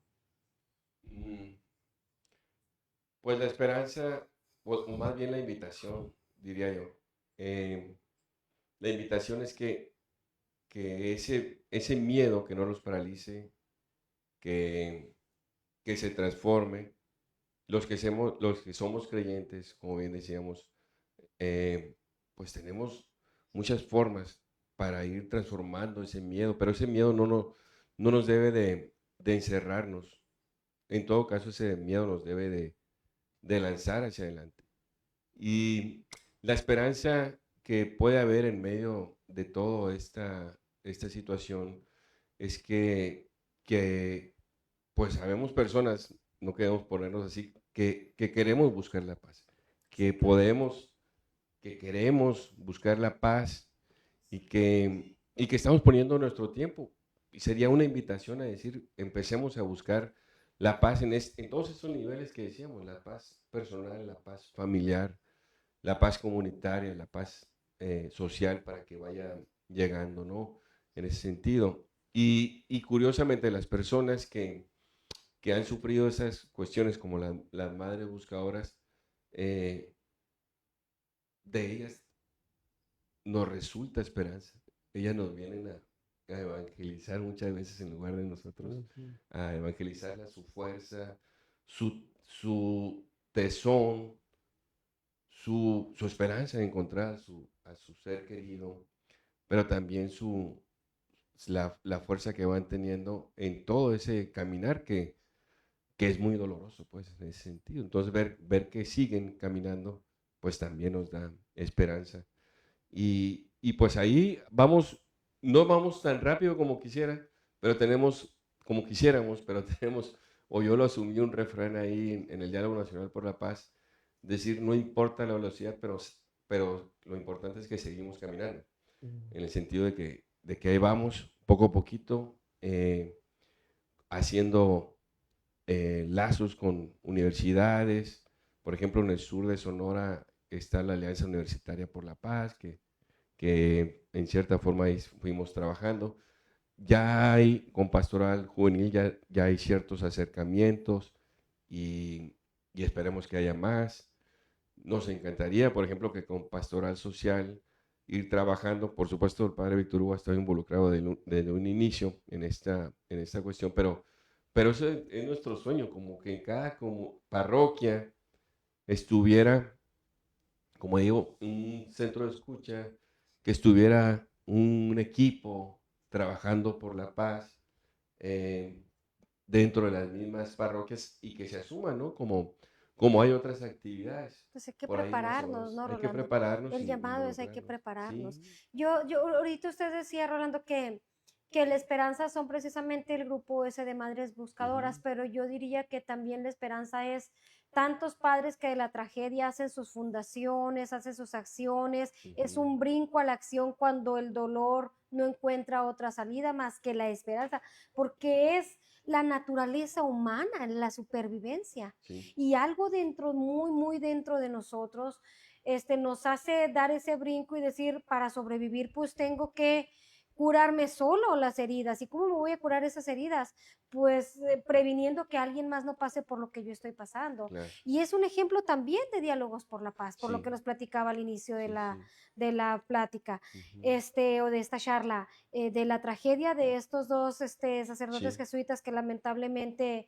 Pues la esperanza, o más bien la invitación, diría yo. La invitación es que ese miedo que no los paralice, que se transforme. Los que somos creyentes, como bien decíamos, pues tenemos muchas formas para ir transformando ese miedo, pero ese miedo no nos debe de encerrarnos. En todo caso, ese miedo nos debe de lanzar hacia adelante. Y la esperanza que puede haber en medio de toda esta situación es que pues sabemos personas, no queremos ponernos así, que queremos buscar la paz, que queremos buscar la paz y que estamos poniendo nuestro tiempo. Y sería una invitación a decir, empecemos a buscar la paz en todos estos niveles que decíamos, la paz personal, la paz familiar, la paz comunitaria, la paz social, para que vaya llegando, ¿no? En ese sentido. Y curiosamente, las personas que han sufrido esas cuestiones, como las madres buscadoras, de ellas nos resulta esperanza. Ellas nos vienen a evangelizar muchas veces en lugar de nosotros, a evangelizarla, su fuerza, su tesón, su esperanza de encontrar a su ser querido, pero también la fuerza que van teniendo en todo ese caminar que es muy doloroso, pues, en ese sentido. Entonces, ver que siguen caminando, pues también nos da esperanza. Y pues ahí no vamos tan rápido como quisiéramos, pero tenemos, o yo lo asumí un refrán ahí en el Diálogo Nacional por la Paz, decir, no importa la velocidad, pero lo importante es que seguimos caminando, en el sentido de que ahí vamos, poco a poquito, haciendo lazos con universidades. Por ejemplo, en el sur de Sonora está la Alianza Universitaria por la Paz, que en cierta forma ahí fuimos trabajando. Ya hay, con Pastoral Juvenil, ya hay ciertos acercamientos y esperemos que haya más. Nos encantaría, por ejemplo, que con Pastoral Social ir trabajando. Por supuesto, el padre Víctor Hugo ha estado involucrado desde un inicio en esta cuestión, pero eso es nuestro sueño, como que en cada parroquia estuviera, como digo, un centro de escucha, que estuviera un equipo trabajando por la paz dentro de las mismas parroquias y que se asuman, ¿no? Como hay otras actividades. Pues hay que prepararnos, ¿no, Rolando? Hay que prepararnos. El llamado es hay que prepararnos. Sí. Yo ahorita usted decía, Rolando, que que la esperanza son precisamente el grupo ese de madres buscadoras, pero yo diría que también la esperanza es tantos padres que de la tragedia hacen sus fundaciones, hacen sus acciones, es un brinco a la acción cuando el dolor no encuentra otra salida más que la esperanza, porque es la naturaleza humana, la supervivencia, y algo dentro, muy, muy dentro de nosotros, nos hace dar ese brinco y decir, para sobrevivir, pues tengo que curarme solo las heridas. ¿Y cómo me voy a curar esas heridas? Pues previniendo que alguien más no pase por lo que yo estoy pasando. Claro. Y es un ejemplo también de Diálogos por la Paz, por lo que nos platicaba al inicio de de la plática, o de esta charla, de la tragedia de estos dos sacerdotes jesuitas que lamentablemente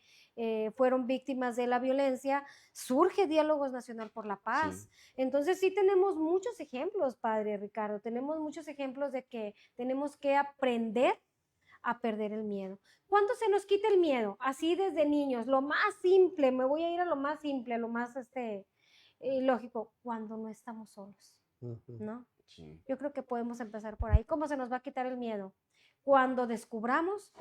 fueron víctimas de la violencia. Surge Diálogos Nacional por la Paz. Entonces sí tenemos muchos ejemplos, padre Ricardo, tenemos muchos ejemplos de que tenemos que aprender a perder el miedo. ¿Cuándo se nos quita el miedo? Así desde niños, lo más simple, me voy a ir a lo más simple, a lo más lógico, cuando no estamos solos, ¿no? Sí. Yo creo que podemos empezar por ahí. ¿Cómo se nos va a quitar el miedo? Cuando descubramos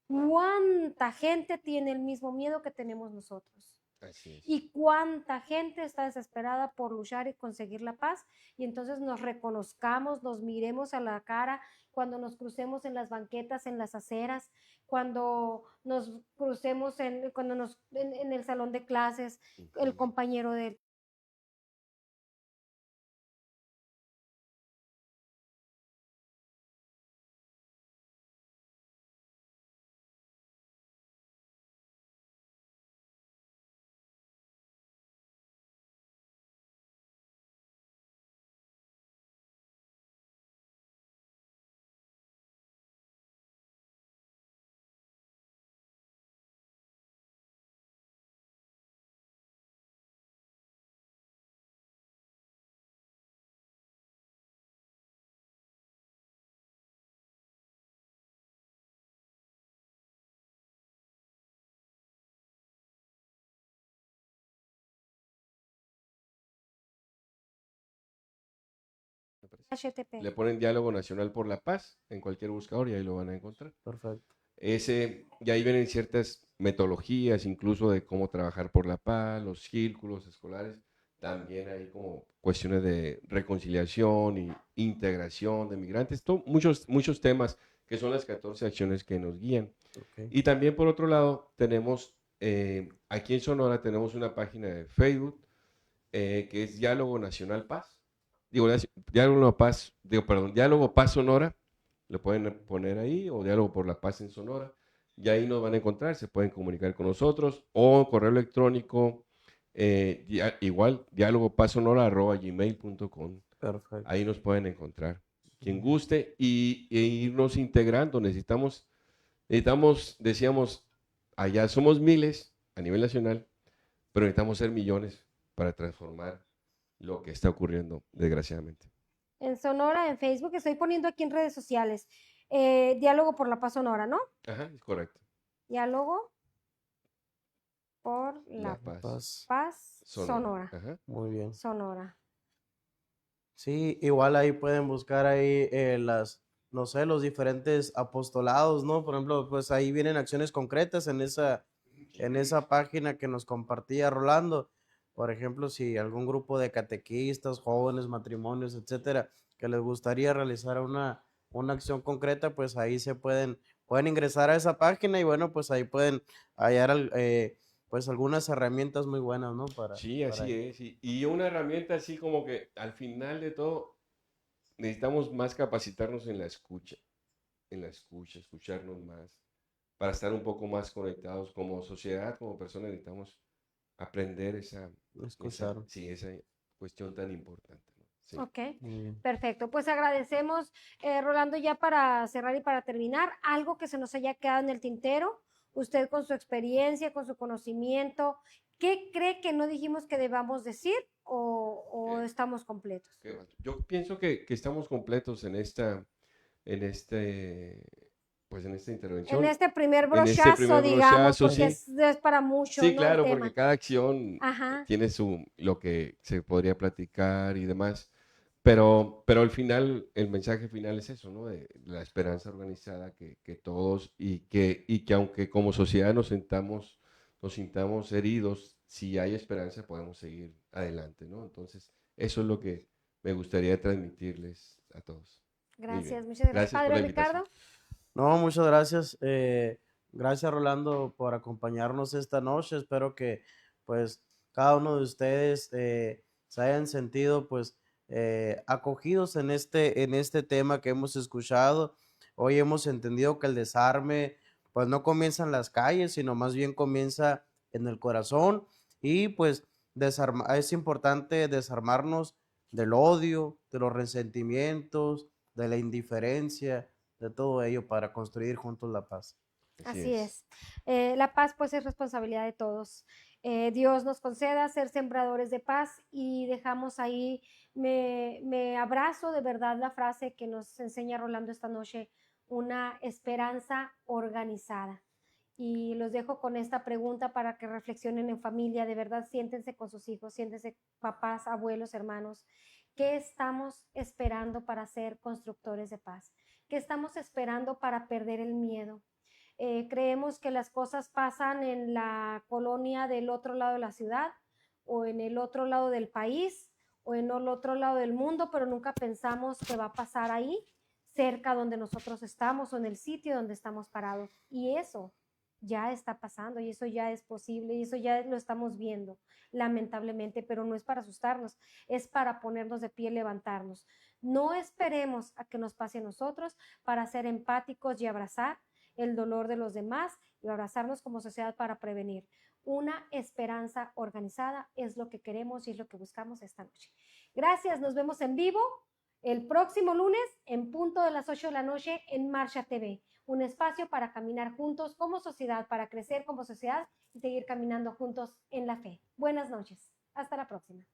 cuánta gente tiene el mismo miedo que tenemos nosotros. Así es. Y cuánta gente está desesperada por luchar y conseguir la paz, y entonces nos reconozcamos, nos miremos a la cara cuando nos crucemos en las banquetas, en las aceras, cuando nos crucemos en el salón de clases, el compañero de HTP. Le ponen Diálogo Nacional por la Paz en cualquier buscador y ahí lo van a encontrar. Perfecto. Y ahí vienen ciertas metodologías, incluso de cómo trabajar por la paz, los círculos escolares. También hay como cuestiones de reconciliación y integración de migrantes, muchos temas que son las 14 acciones que nos guían. Okay. Y también, por otro lado, tenemos, aquí en Sonora, tenemos una página de Facebook que es Diálogo Nacional Paz. Diálogo Paz Sonora, lo pueden poner ahí, o Diálogo por la Paz en Sonora, y ahí nos van a encontrar, se pueden comunicar con nosotros, o correo electrónico, igual, dialogopazsonora@gmail.com. Perfecto. Ahí nos pueden encontrar, quien guste, e irnos integrando. Necesitamos, decíamos, allá somos miles a nivel nacional, pero necesitamos ser millones para transformar lo que está ocurriendo, desgraciadamente. En Sonora, en Facebook, estoy poniendo aquí en redes sociales, Diálogo por la Paz Sonora, ¿no? Ajá, es correcto. Diálogo por la Paz Sonora. Ajá. Muy bien. Sonora. Sí, igual ahí pueden buscar ahí no sé, los diferentes apostolados, ¿no? Por ejemplo, pues ahí vienen acciones concretas en esa página que nos compartía Rolando. Por ejemplo, si algún grupo de catequistas, jóvenes, matrimonios, etcétera, que les gustaría realizar una acción concreta, pues ahí pueden ingresar a esa página y bueno, pues ahí pueden hallar pues algunas herramientas muy buenas, ¿no? Sí, así es. Y una herramienta así como que al final de todo necesitamos más capacitarnos en la escucha, escucharnos más, para estar un poco más conectados como sociedad, como personas. Necesitamos aprender esa cuestión tan importante, ¿no? Sí. Ok, perfecto. Pues agradecemos, Rolando, ya para cerrar y para terminar, algo que se nos haya quedado en el tintero, usted con su experiencia, con su conocimiento, ¿qué cree que no dijimos que debamos decir o estamos completos? Yo pienso que estamos completos en esta intervención. En este primer brochazo, digamos, porque sí. es para mucho. Sí, ¿no? Claro, porque cada acción tiene lo que se podría platicar y demás, Pero al final, el mensaje final es eso, ¿no? De la esperanza organizada que todos y que aunque como sociedad nos sintamos heridos, si hay esperanza podemos seguir adelante, ¿no? Entonces, eso es lo que me gustaría transmitirles a todos. Gracias, muchas gracias. Gracias por Padre la invitación. Ricardo. No, muchas gracias. Gracias, Rolando, por acompañarnos esta noche. Espero que, pues, cada uno de ustedes se hayan sentido, pues, acogidos en este tema que hemos escuchado. Hoy hemos entendido que el desarme, pues, no comienza en las calles, sino más bien comienza en el corazón. Y, pues, es importante desarmarnos del odio, de los resentimientos, de la indiferencia, de todo ello para construir juntos la paz. Así es. La paz pues es responsabilidad de todos. Dios nos conceda ser sembradores de paz y dejamos ahí, me abrazo de verdad la frase que nos enseña Rolando esta noche, una esperanza organizada. Y los dejo con esta pregunta para que reflexionen en familia, de verdad siéntense con sus hijos, siéntense papás, abuelos, hermanos. ¿Qué estamos esperando para ser constructores de paz? ¿Qué estamos esperando para perder el miedo? Creemos que las cosas pasan en la colonia del otro lado de la ciudad o en el otro lado del país o en el otro lado del mundo, pero nunca pensamos que va a pasar ahí, cerca donde nosotros estamos o en el sitio donde estamos parados. Y eso ya está pasando y eso ya es posible y eso ya lo estamos viendo, lamentablemente, pero no es para asustarnos, es para ponernos de pie y levantarnos. No esperemos a que nos pase a nosotros para ser empáticos y abrazar el dolor de los demás y abrazarnos como sociedad para prevenir. Una esperanza organizada es lo que queremos y es lo que buscamos esta noche. Gracias, nos vemos en vivo el próximo lunes en punto de las 8 de la noche en Marcha TV, un espacio para caminar juntos como sociedad, para crecer como sociedad y seguir caminando juntos en la fe. Buenas noches, hasta la próxima.